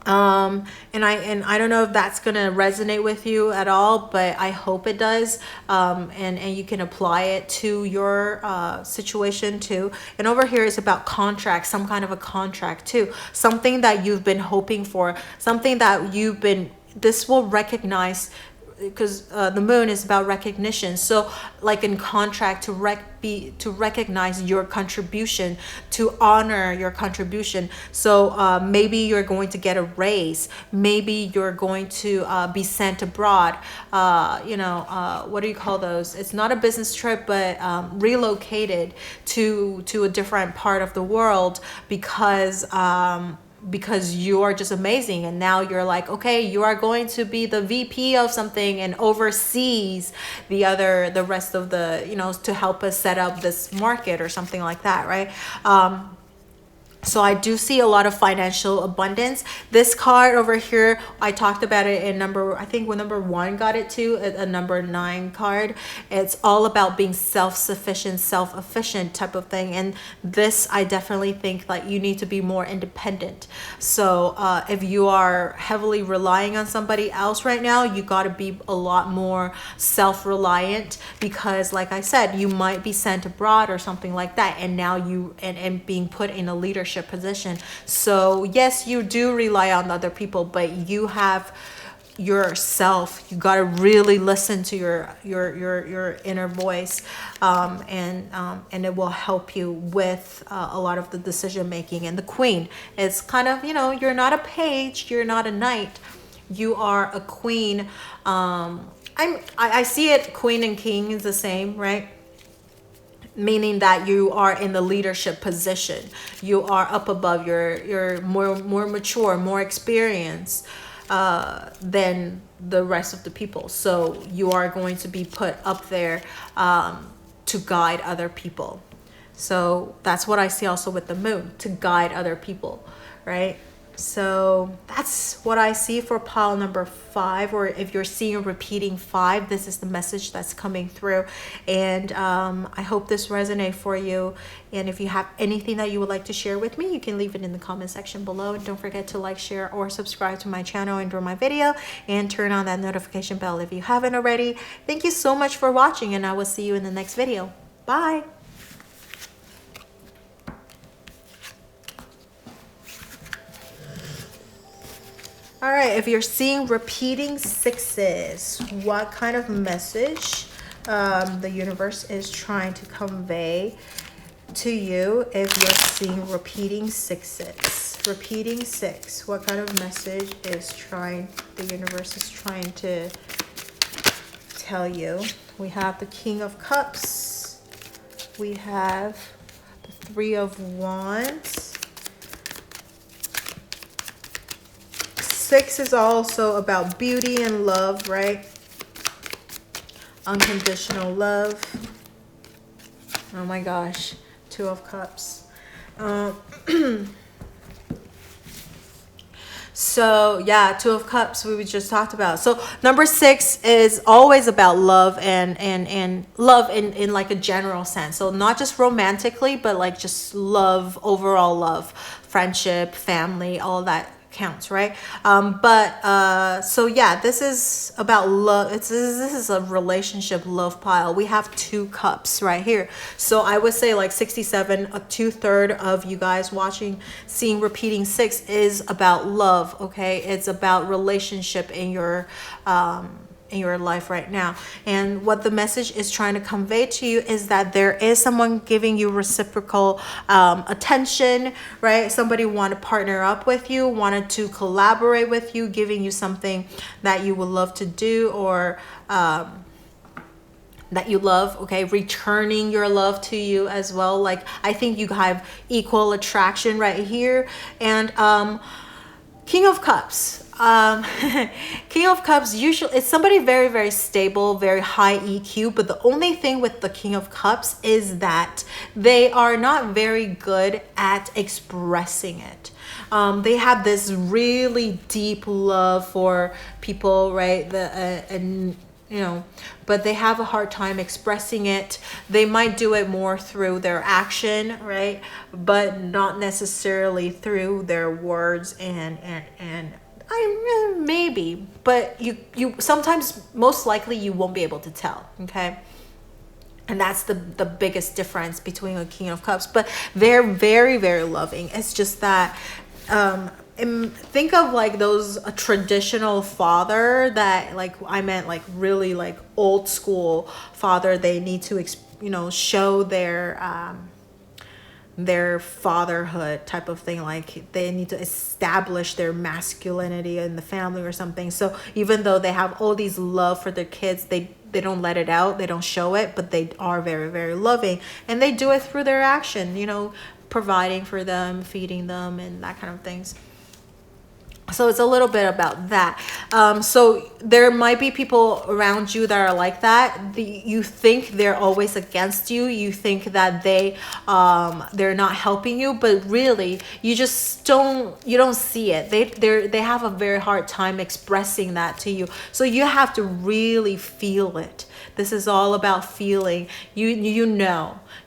And I don't know if that's gonna resonate with you at all, but I hope it does. And you can apply it to your situation too. And over here is about contract, some kind of a contract too, something that you've been hoping for, something that this will recognize, because the moon is about recognition. So like in contract, to recognize your contribution, to honor your contribution. So maybe you're going to get a raise, maybe you're going to be sent abroad, what do you call those? It's not a business trip, but relocated to a different part of the world because you are just amazing, and now you're like, okay, you are going to be the VP of something and oversees the rest of the, to help us set up this market or something like that, right? So I do see a lot of financial abundance. This card over here, I talked about it in I think when number 1 got it too, a number 9 card. It's all about being self-sufficient, self-efficient type of thing. And this, I definitely think like you need to be more independent. So if you are heavily relying on somebody else right now, you got to be a lot more self-reliant, because like I said, you might be sent abroad or something like that. And now and being put in a leadership position. So yes, you do rely on other people, but you have yourself. You got to really listen to your inner voice, and it will help you with a lot of the decision making. And the Queen is kind of, you're not a page, you're not a knight, you are a queen. I see it, queen and king is the same, right? Meaning that you are in the leadership position. You are up above, you're more mature, more experienced than the rest of the people. So you are going to be put up there to guide other people. So that's what I see also with the moon, to guide other people, right? So that's what I see for pile number 5, or if you're seeing repeating 5, this is the message that's coming through. And I hope this resonates for you. And if you have anything that you would like to share with me, you can leave it in the comment section below. And don't forget to like, share, or subscribe to my channel and enjoy my video, and turn on that notification bell if you haven't already. Thank you so much for watching, and I will see you in the next video. Bye. All right, if you're seeing repeating 6s, what kind of message the universe is trying to convey to you if you're seeing repeating 6s? Repeating 6, what kind of message is the universe is trying to tell you? We have the King of Cups. We have the 3 of Wands. 6 is also about beauty and love, right? Unconditional love. Oh my gosh. 2 of Cups. So yeah, 2 of Cups we just talked about. So number 6 is always about love and love in like a general sense. So not just romantically, but like just love, overall love, friendship, family, all that counts, right? So yeah, this is about love. This is a relationship love pile. We have 2 cups right here. So I would say like 67, a 2/3 of you guys watching, seeing repeating 6 is about love. Okay, it's about relationship in your life right now. And what the message is trying to convey to you is that there is someone giving you reciprocal attention, right? Somebody want to partner up with you, wanted to collaborate with you, giving you something that you would love to do, or that you love, okay, returning your love to you as well. Like I think you have equal attraction right here. And King of Cups, King of Cups, usually it's somebody very, very stable, very high EQ, but the only thing with the King of Cups is that they are not very good at expressing it. They have this really deep love for people, right? And you know, but they have a hard time expressing it. They might do it more through their action, right? But not necessarily through their words and maybe, but you sometimes, most likely, you won't be able to tell, okay? And that's the biggest difference between a King of Cups. But they're very, very loving. It's just that think of like those a traditional father that, like, I meant like really like old school father. They need to show their fatherhood type of thing. Like they need to establish their masculinity in the family or something. So even though they have all these love for their kids, they don't let it out, they don't show it, but they are very, very loving, and they do it through their action, providing for them, feeding them, and that kind of things. So it's a little bit about that. So there might be people around you that are like that. You think they're always against you. You think that they're not helping you, but really you just don't see it. They have a very hard time expressing that to you. So you have to really feel it. This is all about feeling.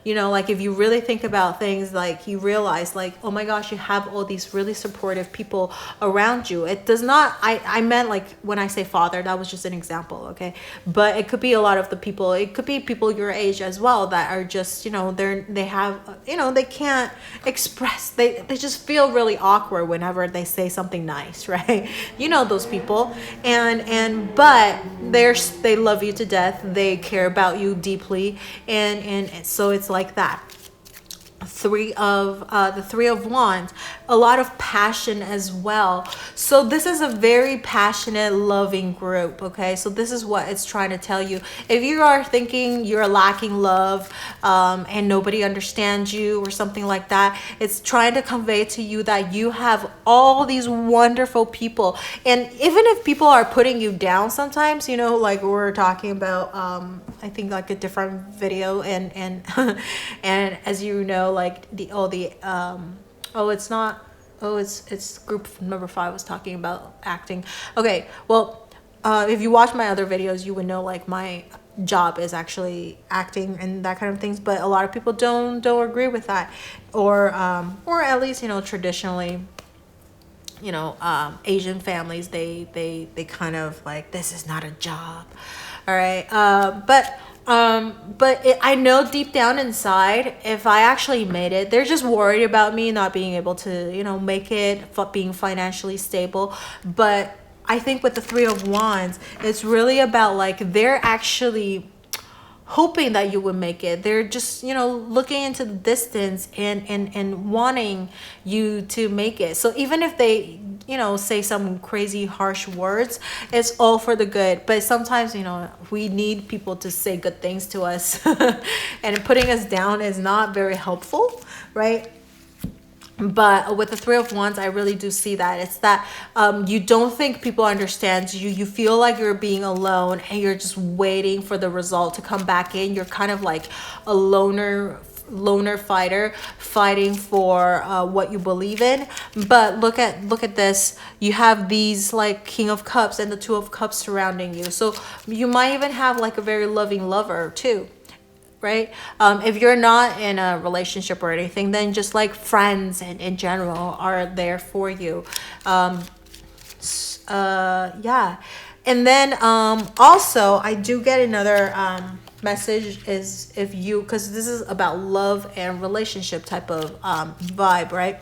Like if you really think about things, like you realize like, oh my gosh, you have all these really supportive people around you. It does not, I meant like when I say father, that was just an example, okay? But it could be a lot of the people, it could be people your age as well that are just, they have, they can't express, they just feel really awkward whenever they say something nice, right? Those people, but they love you to death. They care about you deeply, and so it's like that. The Three of Wands, a lot of passion as well. So this is a very passionate, loving group, okay? So this is what it's trying to tell you. If you are thinking you're lacking love and nobody understands you or something like that, it's trying to convey to you that you have all these wonderful people. And even if people are putting you down sometimes, like we're talking about, I think like a different video, and and as like it's group number 5 was talking about acting. Okay, well, if you watch my other videos, you would know like my job is actually acting and that kind of things, but a lot of people don't agree with that, or at least traditionally, Asian families, they kind of like, this is not a job, all right? But I know deep down inside, if I actually made it, they're just worried about me not being able to, make it, being financially stable. But I think with the Three of Wands, it's really about like, they're actually hoping that you would make it. They're just, looking into the distance and wanting you to make it. So even if they, say some crazy harsh words, it's all for the good. But sometimes, we need people to say good things to us and putting us down is not very helpful, right? But with the Three of Wands, I really do see that. It's that you don't think people understand you. You feel like you're being alone and you're just waiting for the result to come back in. You're kind of like a loner fighter fighting for what you believe in. But look at this. You have these like King of Cups and the Two of Cups surrounding you. So you might even have like a very loving lover too. Right? If you're not in a relationship or anything, then just like friends and in general are there for you. Yeah. And then also I do get another message is if you, because this is about love and relationship type of vibe, right?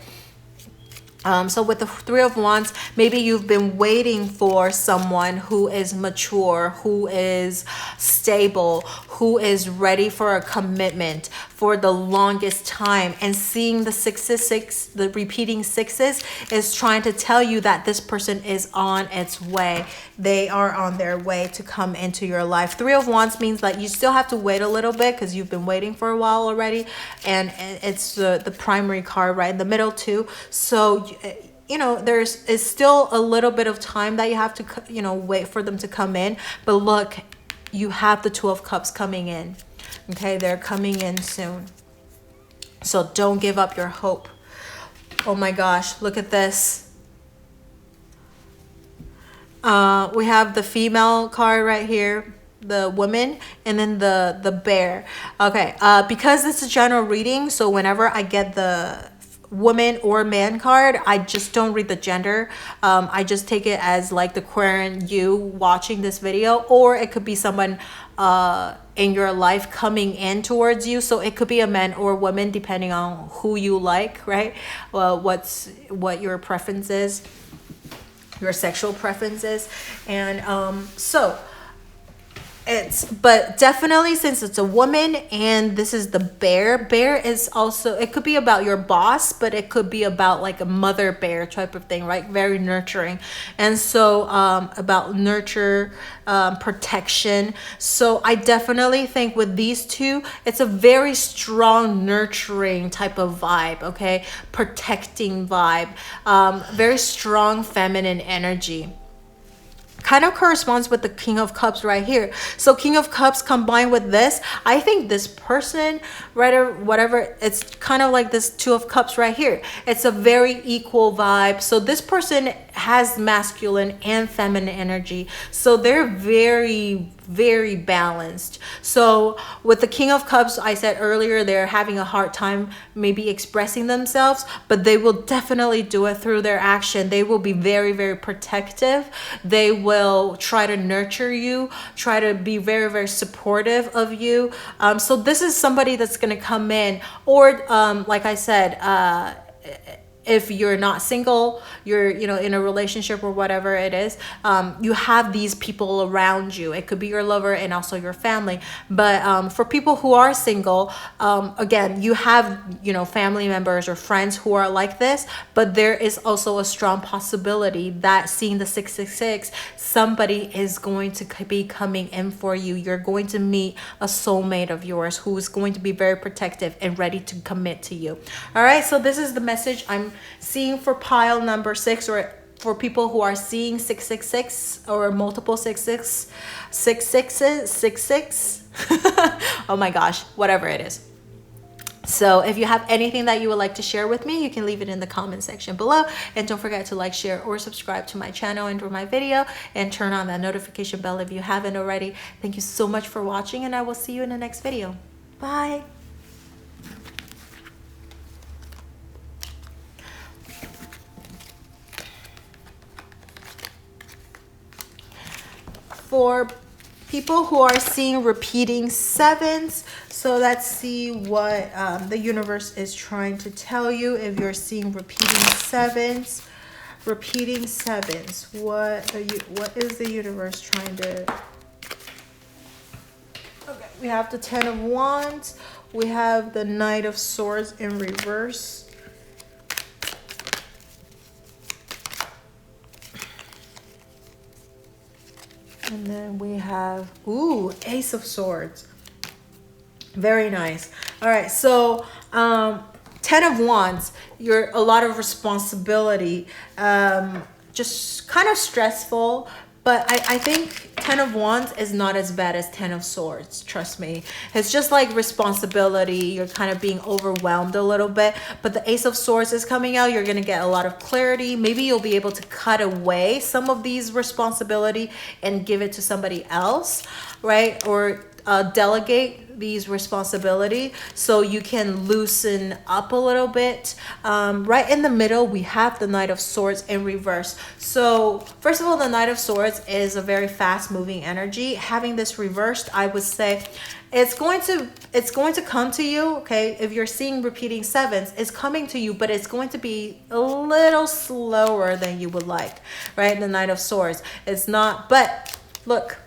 So with the Three of Wands, maybe you've been waiting for someone who is mature, who is stable, who is ready for a commitment for the longest time, and seeing the repeating sixes is trying to tell you that this person is on its way. They are on their way to come into your life. Three of Wands means that you still have to wait a little bit because you've been waiting for a while already, and it's the primary card right in the middle too. So you know, is still a little bit of time that you have to, you know, wait for them to come in. But look, you have the Two of Cups coming in. Okay, they're coming in soon. So don't give up your hope. Oh my gosh, look at this. We have the female card right here, the woman, and then the bear. Okay, because it's a general reading, so whenever I get the woman or man card, I just don't read the gender. I just take it as like the current you watching this video, or it could be someone in your life coming in towards you. So it could be a man or a woman depending on who you like, right? Well, what your preference is, your sexual preferences. And so but definitely, since it's a woman and this is the bear is also, it could be about your boss, but it could be about like a mother bear type of thing, right? Very nurturing. And so about nurture, protection. So I definitely think with these two, it's a very strong nurturing type of vibe, okay? Protecting vibe, very strong feminine energy. Kind of corresponds with the King of Cups right here. So King of Cups combined with this, I think this person, right, or whatever, it's kind of like this Two of Cups right here. It's a very equal vibe. So this person has masculine and feminine energy. So they're very, very balanced. So with the King of Cups, I said earlier, they're having a hard time maybe expressing themselves, but they will definitely do it through their action. They will be very, very protective. They will try to nurture you, try to be very, very supportive of you. So this is somebody that's going to come in, or like I said, if you're not single, you're, you know, in a relationship or whatever it is, you have these people around you. It could be your lover and also your family. But for people who are single, again, you have, you know, family members or friends who are like this, but there is also a strong possibility that seeing the 666, somebody is going to be coming in for you. You're going to meet a soulmate of yours who is going to be very protective and ready to commit to you. All right, so this is the message I'm seeing for pile number 6, or for people who are seeing 666 or multiple 66. Oh my gosh, whatever it is. So if you have anything that you would like to share with me, you can leave it in the comment section below. And don't forget to like, share, or subscribe to my channel and to my video, and turn on that notification bell if you haven't already. Thank you so much for watching, and I will see you in the next video. Bye. For people who are seeing repeating 7s, so let's see what the universe is trying to tell you. If you're seeing repeating 7s, what is the universe trying to? Okay, we have the 10 of Wands, we have the Knight of Swords in reverse. And then we have, Ace of Swords. Very nice. All right, so 10 of Wands, you're a lot of responsibility, just kind of stressful, but I think 10 of Wands is not as bad as 10 of Swords, trust me. It's just like responsibility, you're kind of being overwhelmed a little bit, but the Ace of Swords is coming out. You're going to get a lot of clarity. Maybe you'll be able to cut away some of these responsibility and give it to somebody else, right? Or delegate these responsibility so you can loosen up a little bit. Right in the middle, we have the Knight of Swords in reverse. So first of all, the Knight of Swords is a very fast moving energy. Having this reversed, I would say it's going to come to you. Okay, if you're seeing repeating 7s, it's coming to you, but it's going to be a little slower than you would like, right? The Knight of Swords, it's not, but look,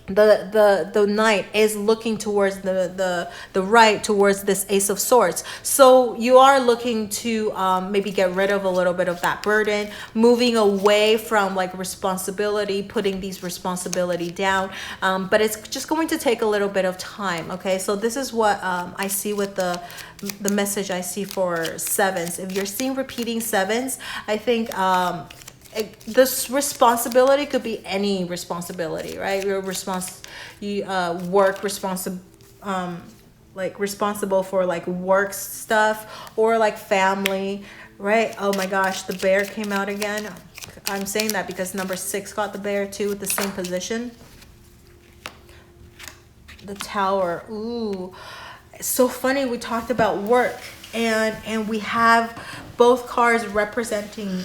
the knight is looking towards the right, towards this Ace of Swords. So you are looking to maybe get rid of a little bit of that burden, moving away from like responsibility, putting these responsibility down, but it's just going to take a little bit of time. Okay, so this is what I see with the message I see for sevens. If you're seeing repeating sevens, I think this responsibility could be any responsibility, right? Your work responsible, like responsible for like work stuff, or like family, right? Oh my gosh, the bear came out again. I'm saying that because number 6 got the bear too with the same position. The Tower. Ooh, it's so funny. We talked about work, and we have both cards representing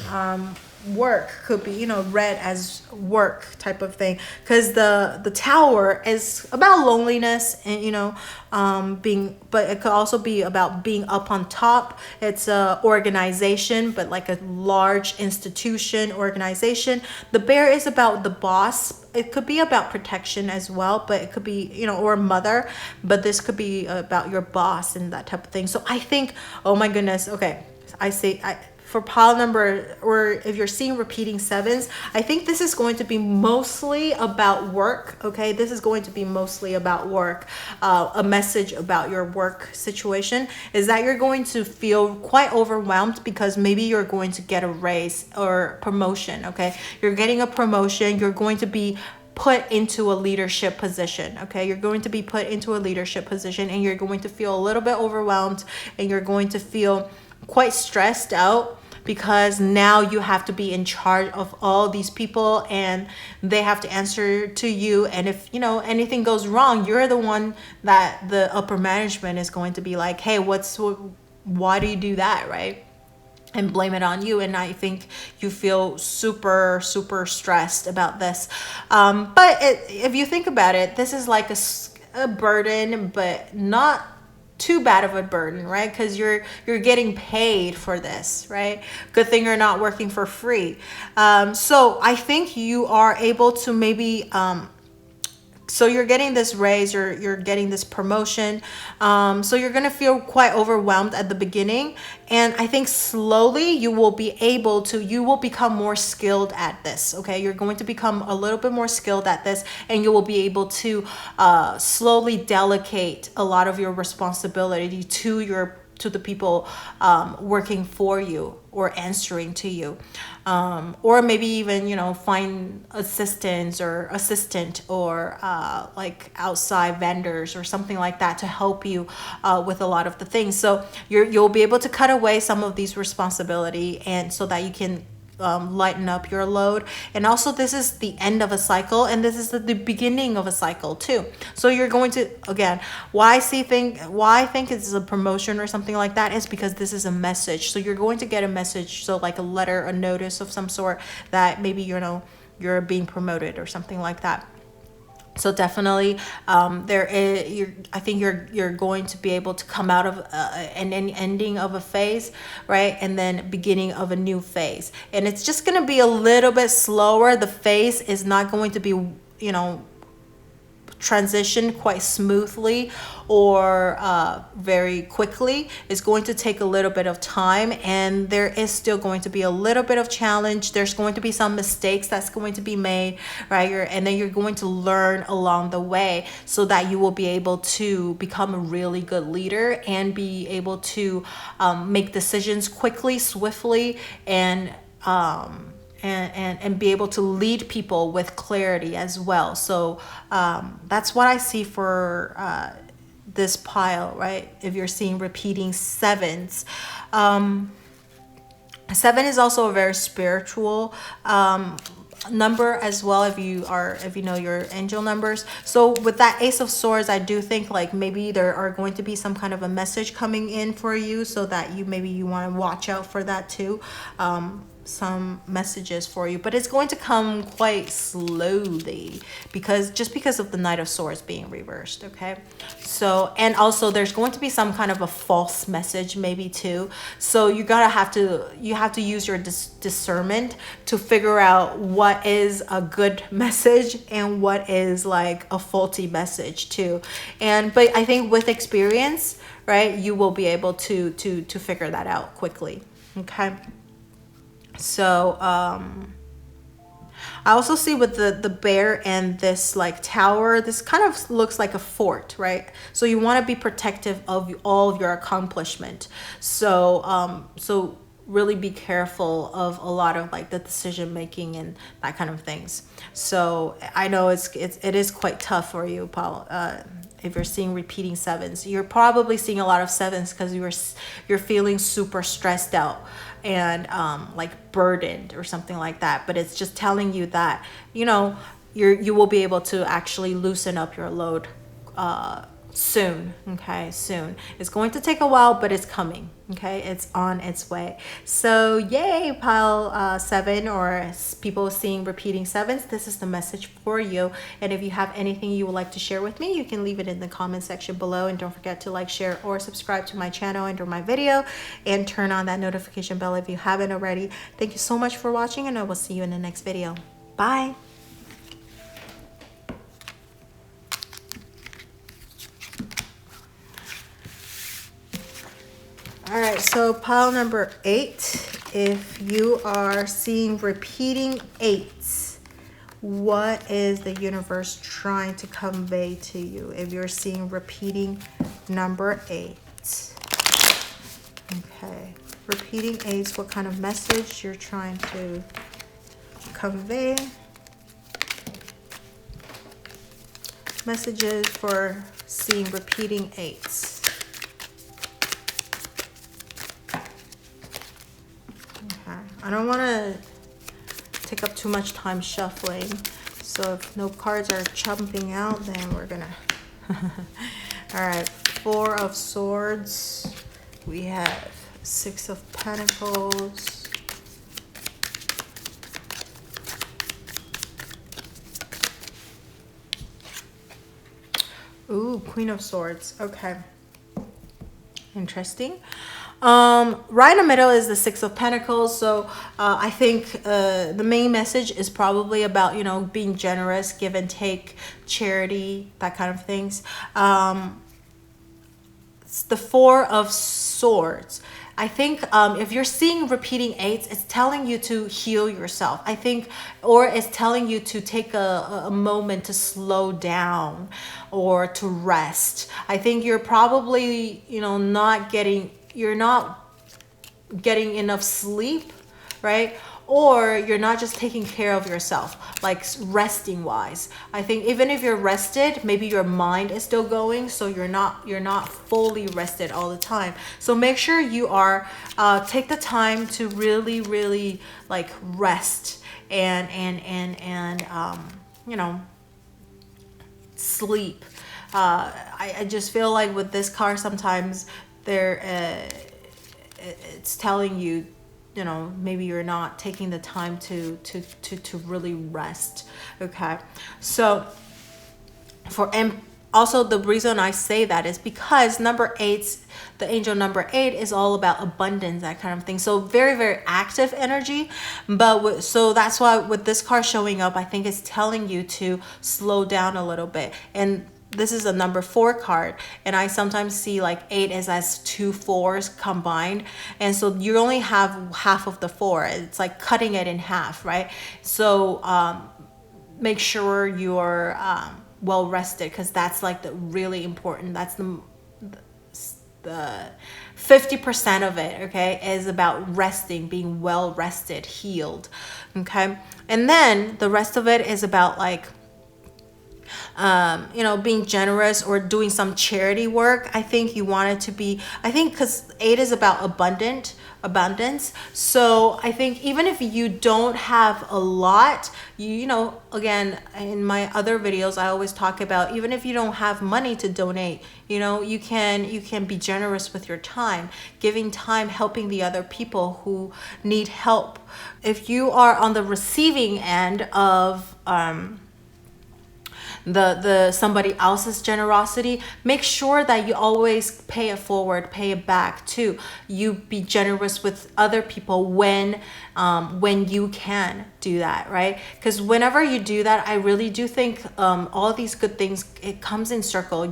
work. Could be, you know, read as work type of thing, because the Tower is about loneliness and, you know, being, but it could also be about being up on top. It's a organization, but like a large institution organization. The bear is about the boss. It could be about protection as well, but it could be, you know, or mother, but this could be about your boss and that type of thing. So I think, oh my goodness, okay, for pile number, or if you're seeing repeating sevens, I think this is going to be mostly about work. Okay, this is going to be mostly about work. A message about your work situation is that you're going to feel quite overwhelmed because maybe you're going to get a raise or promotion. Okay, you're getting a promotion. You're going to be put into a leadership position. Okay, you're going to be put into a leadership position, and you're going to feel a little bit overwhelmed, and you're going to feel quite stressed out, because now you have to be in charge of all these people and they have to answer to you. And if, you know, anything goes wrong, you're the one that the upper management is going to be like, hey, why do you do that, right? And blame it on you. And I think you feel super stressed about this. But if you think about it, this is like a burden, but not too bad of a burden, right? Because you're getting paid for this, right? Good thing you're not working for free. So I think you are able to maybe so you're getting this raise, you're getting this promotion, so you're gonna feel quite overwhelmed at the beginning, and I think slowly you will become more skilled at this. Okay, you're going to become a little bit more skilled at this, and you will be able to slowly delegate a lot of your responsibility to the people working for you or answering to you, or maybe even, you know, find assistant or like outside vendors or something like that to help you with a lot of the things. So you'll be able to cut away some of these responsibility, and so that you can lighten up your load. And also, this is the end of a cycle, and this is the beginning of a cycle too. So you're going to, again, why I think it's a promotion or something like that is because this is a message. So you're going to get a message, so like a letter, a notice of some sort, that maybe, you know, you're being promoted or something like that. So definitely, I think you're going to be able to come out of an ending of a phase, right, and then beginning of a new phase. And it's just going to be a little bit slower. The phase is not going to be, you know, transition quite smoothly or very quickly. It's going to take a little bit of time, and there is still going to be a little bit of challenge. There's going to be some mistakes that's going to be made, right? And then you're going to learn along the way, so that you will be able to become a really good leader and be able to make decisions quickly, swiftly, and be able to lead people with clarity as well. So that's what I see for this pile, right? If you're seeing repeating sevens. 7 is also a very spiritual number as well, if you know your angel numbers. So with that Ace of Swords, I do think like maybe there are going to be some kind of a message coming in for you, so that you want to watch out for that too. messages for you, but it's going to come quite slowly because of the Knight of Swords being reversed. Okay, so, and also there's going to be some kind of a false message maybe too, so you have to use your discernment to figure out what is a good message and what is like a faulty message too. But I think with experience, right, you will be able to figure that out quickly. Okay, so I also see with the bear and this like tower, this kind of looks like a fort, right? So you want to be protective of all of your accomplishment. So so really be careful of a lot of like the decision making and that kind of things. So I know it is quite tough for you, Paul. If you're seeing repeating sevens, you're probably seeing a lot of sevens because you're feeling super stressed out and like burdened or something like that. But it's just telling you that, you know, you will be able to actually loosen up your load soon. Okay, soon. It's going to take a while, but it's coming. Okay, it's on its way. So yay, pile 7, or people seeing repeating sevens, this is the message for you. And if you have anything you would like to share with me, you can leave it in the comment section below, and don't forget to like, share, or subscribe to my channel under my video, and turn on that notification bell if you haven't already. Thank you so much for watching, and I will see you in the next video. Bye. All right, so pile number 8, if you are seeing repeating 8s, what is the universe trying to convey to you? If you're seeing repeating number 8. Okay, repeating 8s, what kind of message you're trying to convey? Messages for seeing repeating 8s. I don't want to take up too much time shuffling, so if no cards are jumping out, then we're gonna all right, 4 of Swords, we have 6 of Pentacles, ooh, Queen of Swords. Okay, interesting. Right in the middle is the 6 of Pentacles. So I think the main message is probably about, you know, being generous, give and take, charity, that kind of things. It's the 4 of Swords. I think if you're seeing repeating 8s, it's telling you to heal yourself, I think, or it's telling you to take a moment to slow down or to rest. I think you're probably, you know, you're not getting enough sleep, right? Or you're not just taking care of yourself, like resting wise. I think even if you're rested, maybe your mind is still going, so you're not fully rested all the time. So make sure you are take the time to really like rest and you know, sleep. I just feel like with this card sometimes it's telling you, you know, maybe you're not taking the time to really rest. Okay, so and also the reason I say that is because number 8, the angel number 8 is all about abundance, that kind of thing. So very active energy, but so that's why with this card showing up, I think it's telling you to slow down a little bit. And this is a number 4 card, and I sometimes see like 8 as 2 4s combined, and so you only have half of the 4. It's like cutting it in half, right? So make sure you're well rested, because that's like the really important, that's the 50% of it, okay, is about resting, being well rested, healed. Okay, and then the rest of it is about like you know, being generous or doing some charity work. I think you want it to be, I think because 8 is about abundant, abundance. So I think even if you don't have a lot, you know, again, in my other videos, I always talk about, even if you don't have money to donate, you know, you can be generous with your time, giving time, helping the other people who need help. If you are on the receiving end of the somebody else's generosity, make sure that you always pay it forward, pay it back too. You be generous with other people when you can do that, right? Because whenever you do that, I really do think all these good things, it comes in circle.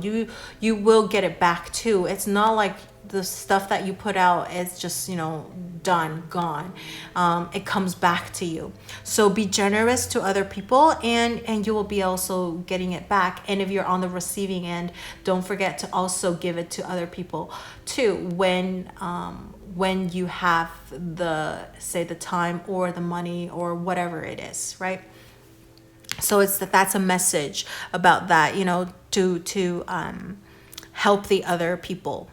You will get it back too. It's not like the stuff that you put out is just, you know, done, gone. It comes back to you. So be generous to other people, and you will be also getting it back. And if you're on the receiving end, don't forget to also give it to other people too when you have the time or the money or whatever it is, right? So that's a message about that, you know, to help the other people.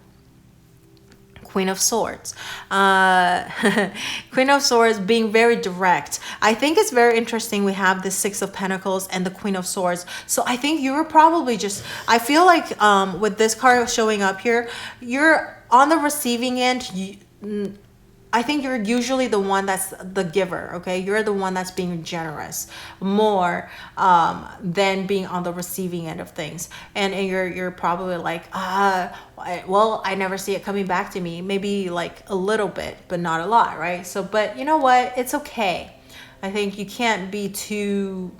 Queen of Swords. Queen of Swords being very direct. I think it's very interesting. We have the Six of Pentacles and the Queen of Swords. So I think you were probably just, I feel like with this card showing up here, you're on the receiving end. I think you're usually the one that's the giver, okay? You're the one that's being generous more than being on the receiving end of things. And you're probably like, well, I never see it coming back to me. Maybe like a little bit, but not a lot, right? So, but you know what? It's okay. I think you can't be too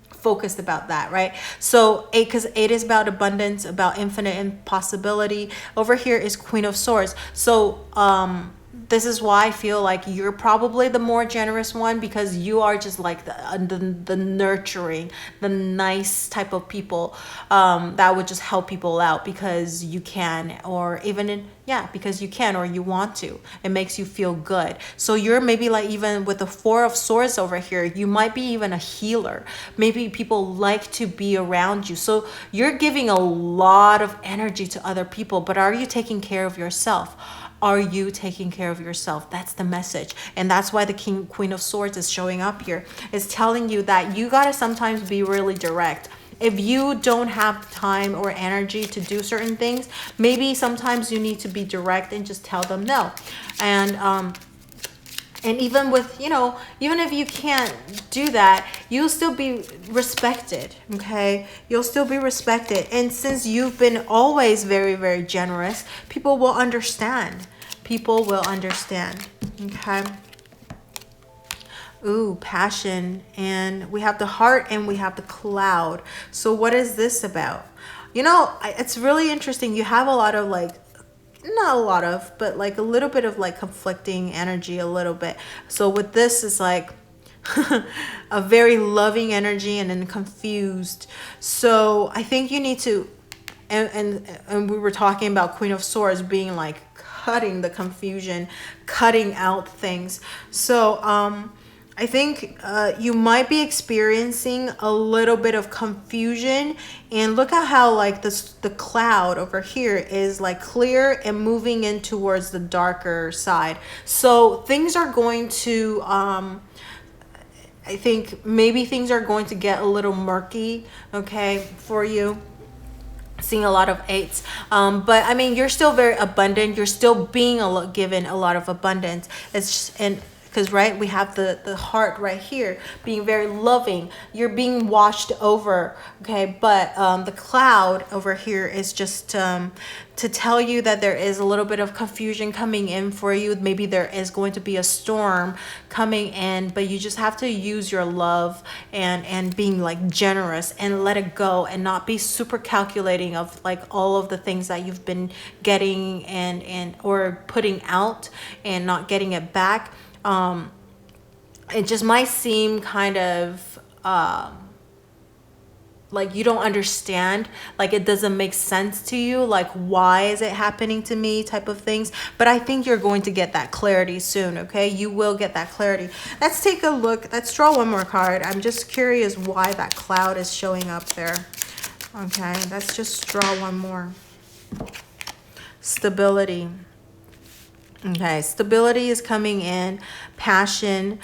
focused about that, right? So because 8 is about abundance, about infinite impossibility. Over here is Queen of Swords. So this is why I feel like you're probably the more generous one, because you are just like the nurturing, the nice type of people that would just help people out because you can, or even because you can or you want to. It makes you feel good. So you're maybe like, even with the Four of Swords over here, you might be even a healer. Maybe people like to be around you. So you're giving a lot of energy to other people, but are you taking care of yourself? Are you taking care of yourself? That's the message. And that's why the Queen of Swords is showing up here. It's telling you that you got to sometimes be really direct. If you don't have time or energy to do certain things, maybe sometimes you need to be direct and just tell them no. And even with, you know, even if you can't do that, you'll still be respected, okay? You'll still be respected. And since you've been always very, very generous, people will understand. People will understand, okay? Ooh, passion. And we have the Heart and we have the Cloud. So what is this about? You know, it's really interesting. You have a lot of like, not a lot of, but like a little bit of like conflicting energy, a little bit. So with this is like a very loving energy and then confused. So I think you need to, and we were talking about Queen of Swords being like cutting the confusion, cutting out things. So I think you might be experiencing a little bit of confusion, and look at how like the cloud over here is like clear and moving in towards the darker side. So things are going to, I think maybe things are going to get a little murky, okay, for you. Seeing a lot of 8s, but I mean, you're still very abundant. You're still being given a lot of abundance. It's just, and because right, we have the Heart right here being very loving. You're being washed over, okay? But the Cloud over here is just to tell you that there is a little bit of confusion coming in for you. Maybe there is going to be a storm coming in, but you just have to use your love and being like generous and let it go, and not be super calculating of like all of the things that you've been getting and or putting out and not getting it back. It just might seem kind of like you don't understand, like it doesn't make sense to you, like why is it happening to me type of things. But I think you're going to get that clarity soon, okay? You will get that clarity. Let's take a look. Let's draw one more card. I'm just curious why that Cloud is showing up there. Okay, let's just draw one more. Stability. Okay, stability is coming in, passion.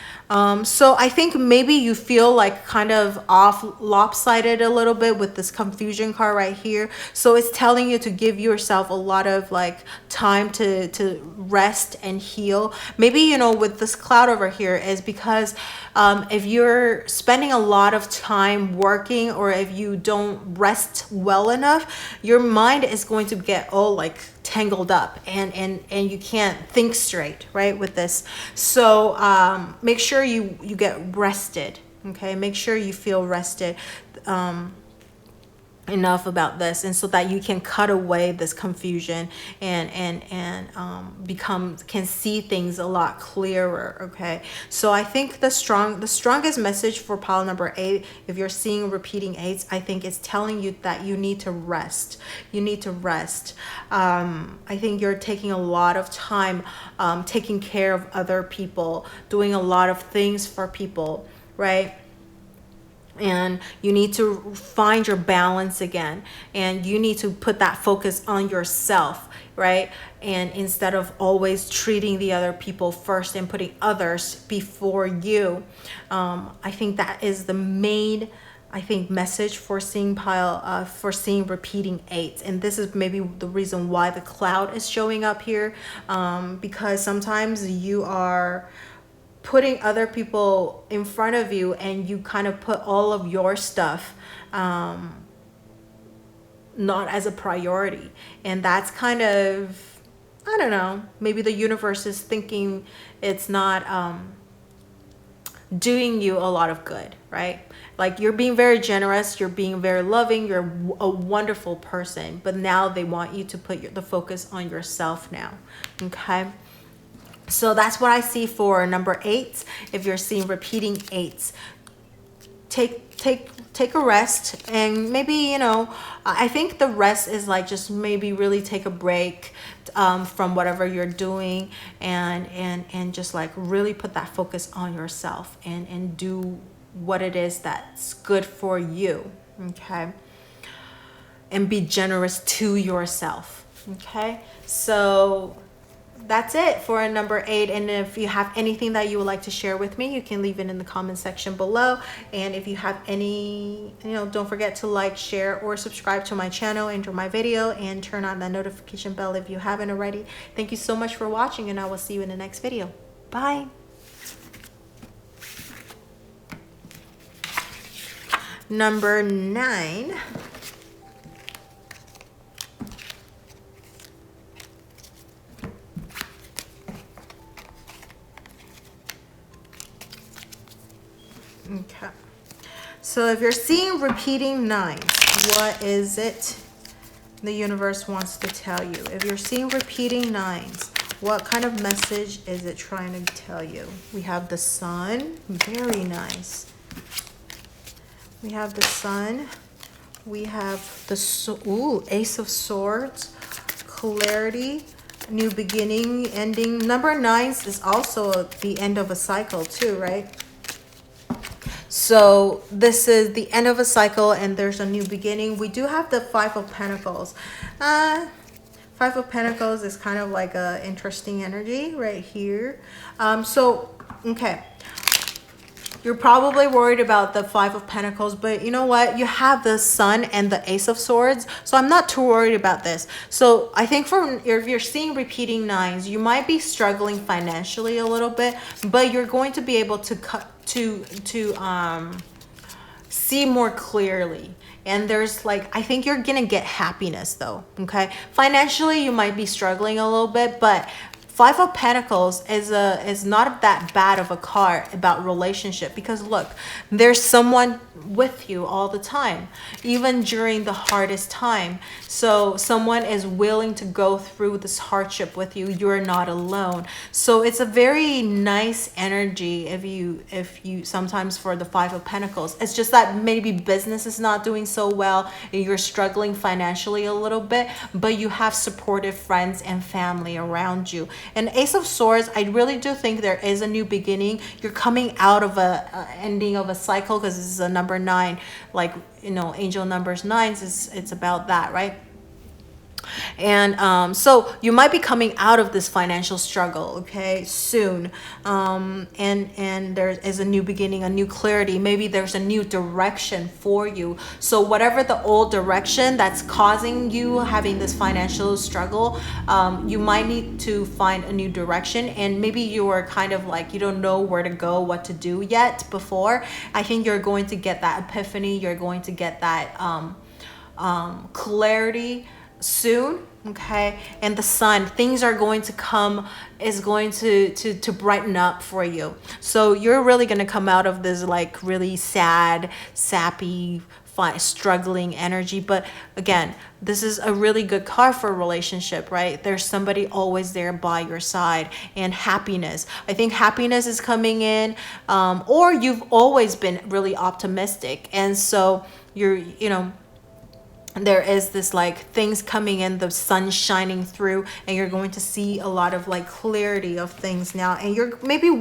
So I think maybe you feel like kind of off, lopsided a little bit with this confusion card right here. So it's telling you to give yourself a lot of like time to rest and heal. Maybe, you know, with this cloud over here is because if you're spending a lot of time working, or if you don't rest well enough, your mind is going to get all like tangled up, and you can't think straight, right, with this. So make sure you get rested. Okay, make sure you feel rested enough about this, and so that you can cut away this confusion and can see things a lot clearer. Okay, so I think the strongest message for pile number 8, if you're seeing repeating 8s, I think it's telling you that you need to rest. You need to rest. I think you're taking a lot of time taking care of other people, doing a lot of things for people, right? And you need to find your balance again, and you need to put that focus on yourself, right? And instead of always treating the other people first and putting others before you, I think that is the main, I think, message for seeing seeing repeating 8s. And this is maybe the reason why the cloud is showing up here, because sometimes you are putting other people in front of you, and you kind of put all of your stuff not as a priority. And that's kind of, I don't know, maybe the universe is thinking it's not doing you a lot of good, right? Like, you're being very generous, you're being very loving, you're a wonderful person, but now they want you to put the focus on yourself now. Okay, so that's what I see for number 8. If you're seeing repeating 8s, take a rest, and maybe, you know, I think the rest is like just maybe really take a break from whatever you're doing, and just like really put that focus on yourself, and do what it is that's good for you. Okay, and be generous to yourself. Okay, so that's it for number 8. And if you have anything that you would like to share with me, you can leave it in the comment section below. And if you have any, you know, don't forget to like, share, or subscribe to my channel, enjoy my video, and turn on that notification bell if you haven't already. Thank you so much for watching, and I will see you in the next video. Bye. Number 9. Okay, so if you're seeing repeating 9s, what is it the universe wants to tell you? If you're seeing repeating 9s, what kind of message is it trying to tell you? We have the Sun, very nice. We have the Sun. We have the Ace of Swords, clarity, new beginning, ending. Number 9s is also the end of a cycle too, right? So this is the end of a cycle, and there's a new beginning. We do have the 5 of Pentacles. 5 of Pentacles is kind of like a interesting energy right here. Okay. You're probably worried about the 5 of Pentacles, but you know what? You have the Sun and the Ace of Swords, so I'm not too worried about this. So I think if you're seeing repeating 9s, you might be struggling financially a little bit, but you're going to be able to see more clearly. And there's like, I think you're gonna get happiness though. Okay, financially you might be struggling a little bit, but 5 of Pentacles is not that bad of a card about relationship, because look, there's someone with you all the time, even during the hardest time. So someone is willing to go through this hardship with you. You're not alone. So it's a very nice energy if you sometimes for the 5 of Pentacles. It's just that maybe business is not doing so well, and you're struggling financially a little bit, but you have supportive friends and family around you. And Ace of Swords, I really do think there is a new beginning. You're coming out of a ending of a cycle, because this is a number 9, like, you know, angel numbers 9s it's about that, right? And so you might be coming out of this financial struggle, okay, soon. And there is a new beginning, a new clarity. Maybe there's a new direction for you. So whatever the old direction that's causing you having this financial struggle, you might need to find a new direction. And maybe you are kind of like, you don't know where to go, what to do yet before. I think you're going to get that epiphany. You're going to get that clarity soon. Okay, and the sun, things are going to come, is going to brighten up for you. So you're really going to come out of this like really sad, sappy, struggling energy. But again, this is a really good card for a relationship, right? There's somebody always there by your side. And happiness, I think happiness is coming in, or you've always been really optimistic, and so you're, there is this like things coming in, the sun shining through, and you're going to see a lot of like clarity of things now, and you're maybe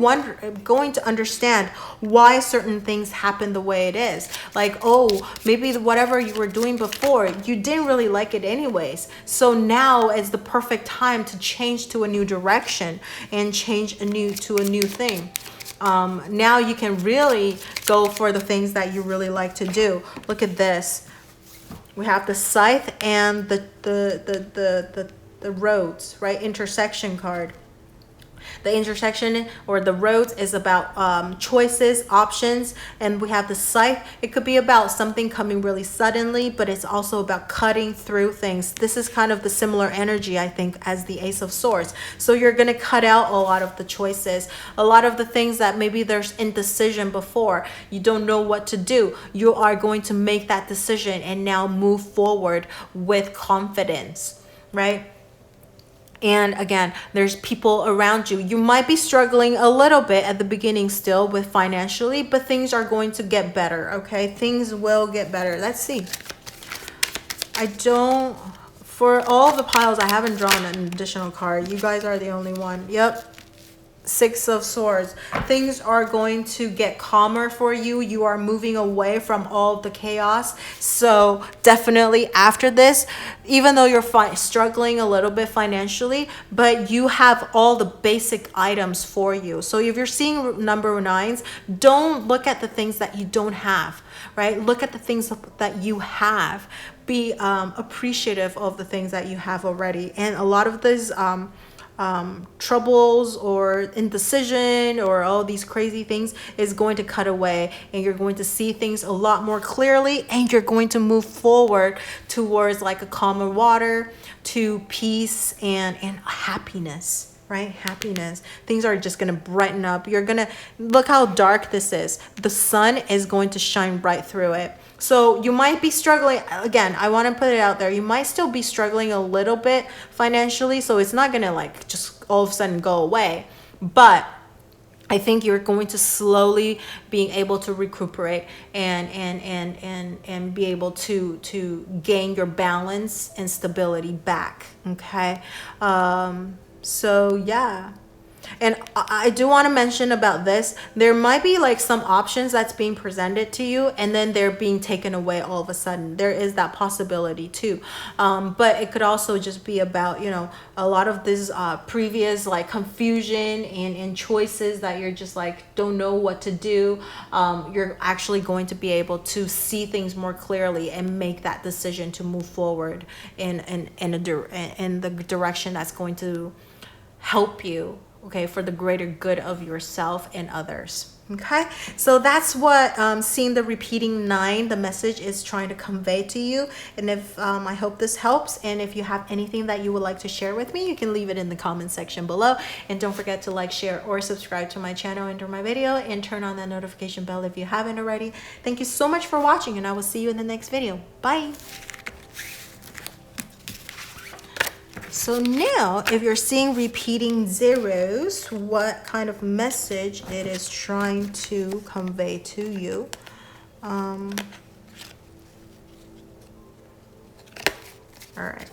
going to understand why certain things happen the way it is. Like, oh, maybe whatever you were doing before, you didn't really like it anyways, so now is the perfect time to change to a new direction and change to a new thing. Now you can really go for the things that you really like to do. Look at this. We have the scythe and the roads, right? Intersection card. The intersection or the roads is about choices, options, and we have the scythe. It could be about something coming really suddenly, but it's also about cutting through things. This is kind of the similar energy, I think, as the Ace of Swords. So you're going to cut out a lot of the choices, a lot of the things that maybe there's indecision before. You don't know what to do. You are going to make that decision and now move forward with confidence, right? And again, there's people around you. You might be struggling a little bit at the beginning still with financially, but things are going to get better, okay? Things will get better. Let's see. For all the piles, I haven't drawn an additional card. You guys are the only one. Yep. Six of Swords. Things are going to get calmer for you. You are moving away from all the chaos. So definitely after this, even though you're struggling a little bit financially, but you have all the basic items for you. So if you're seeing number 9s, don't look at the things that you don't have, right? Look at the things that you have. Be appreciative of the things that you have already. And a lot of these troubles or indecision or all these crazy things is going to cut away, and you're going to see things a lot more clearly, and you're going to move forward towards like a calmer water, to peace and happiness, right? Happiness. Things are just going to brighten up. You're going to look how dark this is. The sun is going to shine right through it. So you might be struggling. Again, I want to put it out there. You might still be struggling a little bit financially. So it's not going to like just all of a sudden go away. But I think you're going to slowly being able to recuperate and be able to gain your balance and stability back. Okay. So yeah. And I do want to mention about this, there might be like some options that's being presented to you and then they're being taken away all of a sudden. There is that possibility too. But it could also just be about, a lot of this previous like confusion and choices that you're just like, don't know what to do. You're actually going to be able to see things more clearly and make that decision to move forward in the direction that's going to help you, okay, for the greater good of yourself and others. Okay, so that's what seeing the repeating 9, the message is trying to convey to you. And if I hope this helps, and if you have anything that you would like to share with me, you can leave it in the comment section below. And don't forget to like, share, or subscribe to my channel under my video, and turn on that notification bell if you haven't already. Thank you so much for watching, and I will see you in the next video. Bye. So now, if you're seeing repeating zeros, what kind of message it is trying to convey to you? All right.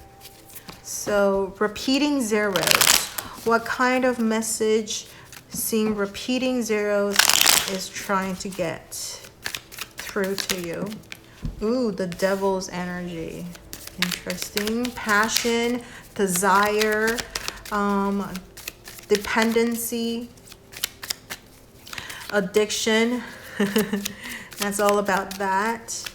So repeating zeros, what kind of message seeing repeating zeros is trying to get through to you? Ooh, the devil's energy. Interesting. Passion, desire, dependency, addiction. That's all about that.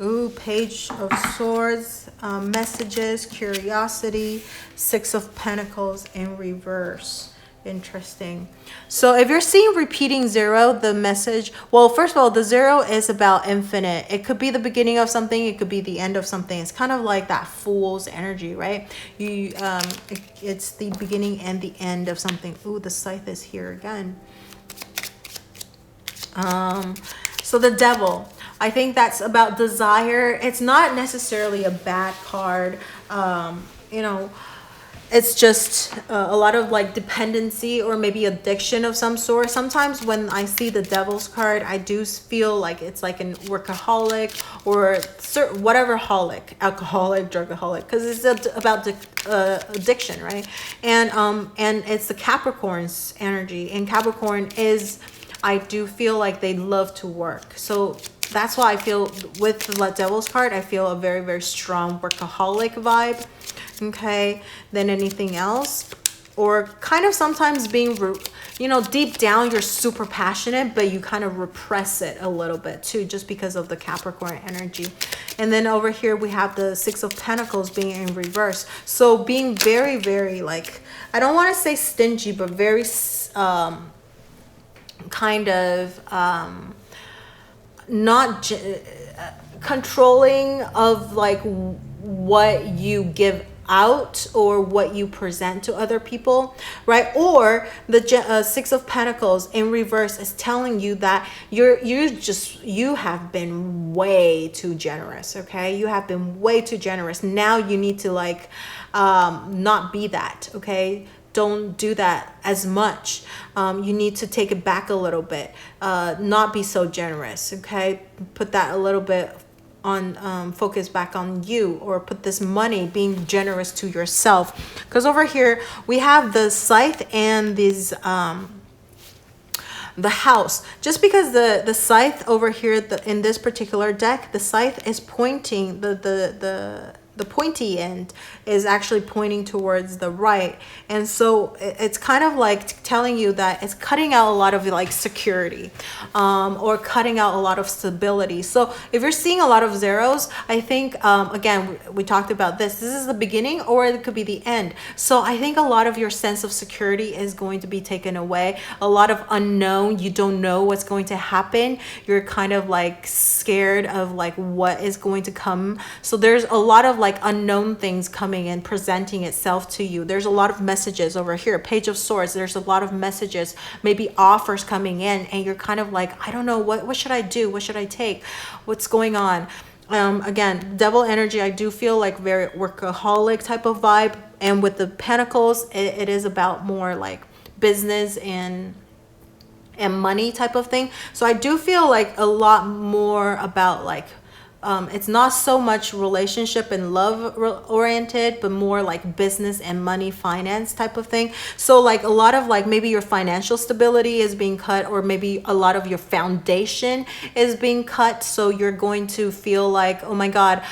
Ooh, Page of Swords, messages, curiosity, Six of Pentacles in reverse. Interesting. So if you're seeing repeating 0, the message, well, first of all, the 0 is about infinite. It could be the beginning of something, it could be the end of something. It's kind of like that Fool's energy, right? It's the beginning and the end of something. Ooh, the Scythe is here again. So the Devil, I think that's about desire. It's not necessarily a bad card. You know, it's just a lot of like dependency or maybe addiction of some sort. Sometimes when I see the Devil's card, I do feel like it's like a workaholic or whatever holic, alcoholic, drugaholic, because it's about addiction, right? And it's the Capricorn's energy, and Capricorn is, I do feel like they love to work. So that's why I feel with the Devil's card, I feel a very, very strong workaholic vibe. Okay, than anything else. Or kind of sometimes being, you know, deep down you're super passionate, but you kind of repress it a little bit too, just because of the Capricorn energy. And then over here we have the Six of Pentacles being in reverse. So being very, very like, I don't want to say stingy, but very kind of not controlling of like what you give out or what you present to other people, right? Or the Six of Pentacles in reverse is telling you that you have been way too generous. Okay, you have been way too generous. Now you need to like not be that. Okay, don't do that as much. You need to take it back a little bit, not be so generous. Okay, put that a little bit on focus back on you, or put this money being generous to yourself. Because over here we have the Scythe and these the House. Just because the Scythe over here in this particular deck, the Scythe is pointing, the pointy end is actually pointing towards the right, and so it's kind of like telling you that it's cutting out a lot of like security, or cutting out a lot of stability. So if you're seeing a lot of zeros, I think again, we talked about this is the beginning or it could be the end. So I think a lot of your sense of security is going to be taken away. A lot of unknown, you don't know what's going to happen. You're kind of like scared of like what is going to come. So there's a lot of like unknown things coming and presenting itself to you. There's a lot of messages over here, Page of Swords. There's a lot of messages, maybe offers coming in, and you're kind of like, I don't know, what should I do? What should I take? What's going on? Again, Devil energy, I do feel like very workaholic type of vibe. And with the Pentacles, it is about more like business and money type of thing. So I do feel like a lot more about like, it's not so much relationship and love oriented, but more like business and money, finance type of thing. So like a lot of like maybe your financial stability is being cut, or maybe a lot of your foundation is being cut. So you're going to feel like, oh my God,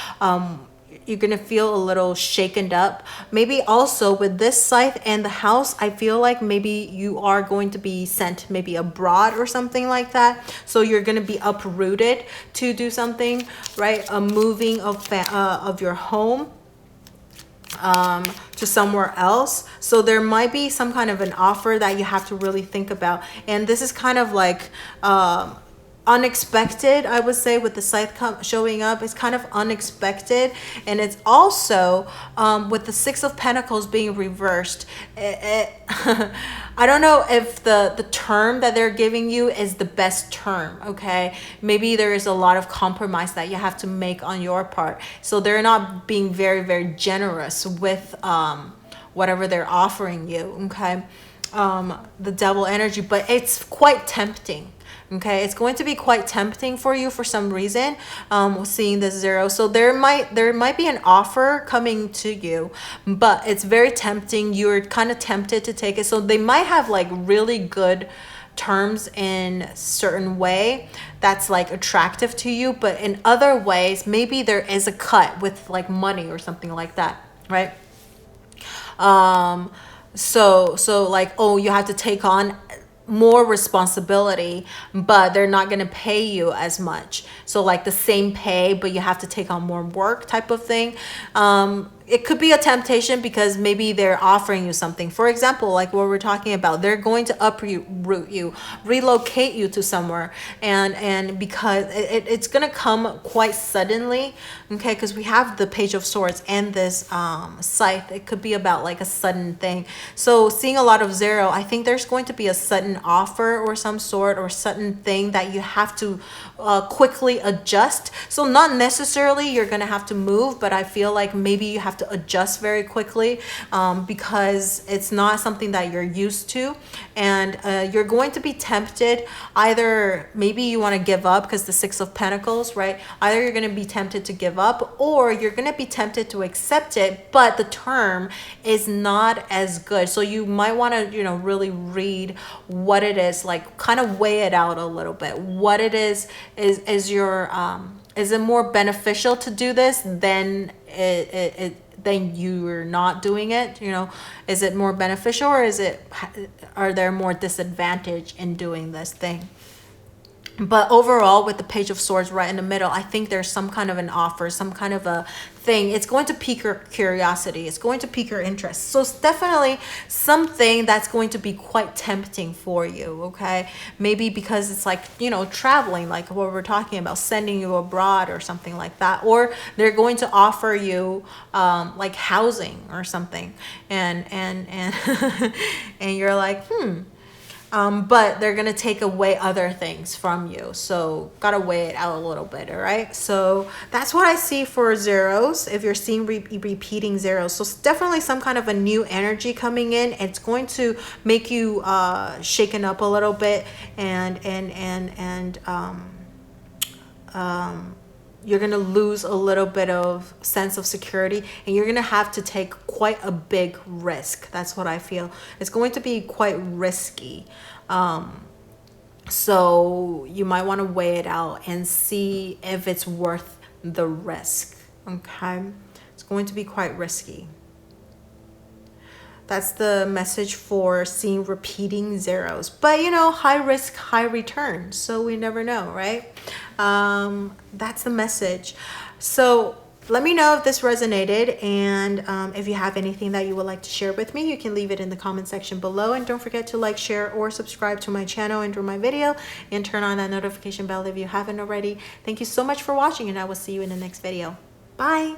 you're going to feel a little shaken up. Maybe also with this Scythe and the House, I feel like maybe you are going to be sent maybe abroad or something like that. So you're going to be uprooted to do something, right? A moving of your home to somewhere else. So there might be some kind of an offer that you have to really think about. And this is kind of like unexpected, I would say, with the Scythe showing up. It's kind of unexpected, and it's also with the Six of Pentacles being reversed, I don't know if the term that they're giving you is the best term. Okay, maybe there is a lot of compromise that you have to make on your part, so they're not being very, very generous with whatever they're offering you. Okay, the Devil energy, but it's quite tempting. Okay, it's going to be quite tempting for you for some reason, seeing this zero. So there might be an offer coming to you, but it's very tempting. You're kind of tempted to take it. So they might have like really good terms in certain way that's like attractive to you, but in other ways maybe there is a cut with like money or something like that, right? So like, oh, you have to take on more responsibility, but they're not going to pay you as much. So like the same pay, but you have to take on more work type of thing. It could be a temptation because maybe they're offering you something. For example, like what we're talking about, they're going to uproot you, relocate you to somewhere, and because it's going to come quite suddenly, okay? Because we have the Page of Swords and this Scythe. It could be about like a sudden thing. So seeing a lot of zero, I think there's going to be a sudden offer or some sort, or sudden thing that you have to quickly adjust. So not necessarily you're going to have to move, but I feel like maybe you have to adjust very quickly because it's not something that you're used to, and you're going to be tempted. Either maybe you want to give up because the Six of Pentacles, right? Either you're going to be tempted to give up, or you're going to be tempted to accept it, but the term is not as good. So you might want to, you know, really read what it is, like kind of weigh it out a little bit. What it is your is it more beneficial to do this than then you're not doing it? You know, is it more beneficial, or are there more disadvantage in doing this thing? But overall, with the Page of Swords right in the middle, I think there's some kind of an offer, some kind of a thing. It's going to pique your curiosity. It's going to pique your interest. So it's definitely something that's going to be quite tempting for you, okay? Maybe because it's like, you know, traveling, like what we're talking about, sending you abroad or something like that. Or they're going to offer you like housing or something. And and you're like, but they're gonna take away other things from you, so gotta weigh it out a little bit. All right, so that's what I see for zeros. If you're seeing repeating zeros, so it's definitely some kind of a new energy coming in. It's going to make you shaken up a little bit, and you're going to lose a little bit of sense of security, and you're going to have to take quite a big risk. That's what I feel. It's going to be quite risky. So you might want to weigh it out and see if it's worth the risk. Okay. It's going to be quite risky. That's the message for seeing repeating zeros. But, you know, high risk, high return. So we never know, right? That's the message. So let me know if this resonated. And if you have anything that you would like to share with me, you can leave it in the comment section below. And don't forget to like, share, or subscribe to my channel and my video. And turn on that notification bell if you haven't already. Thank you so much for watching, and I will see you in the next video. Bye.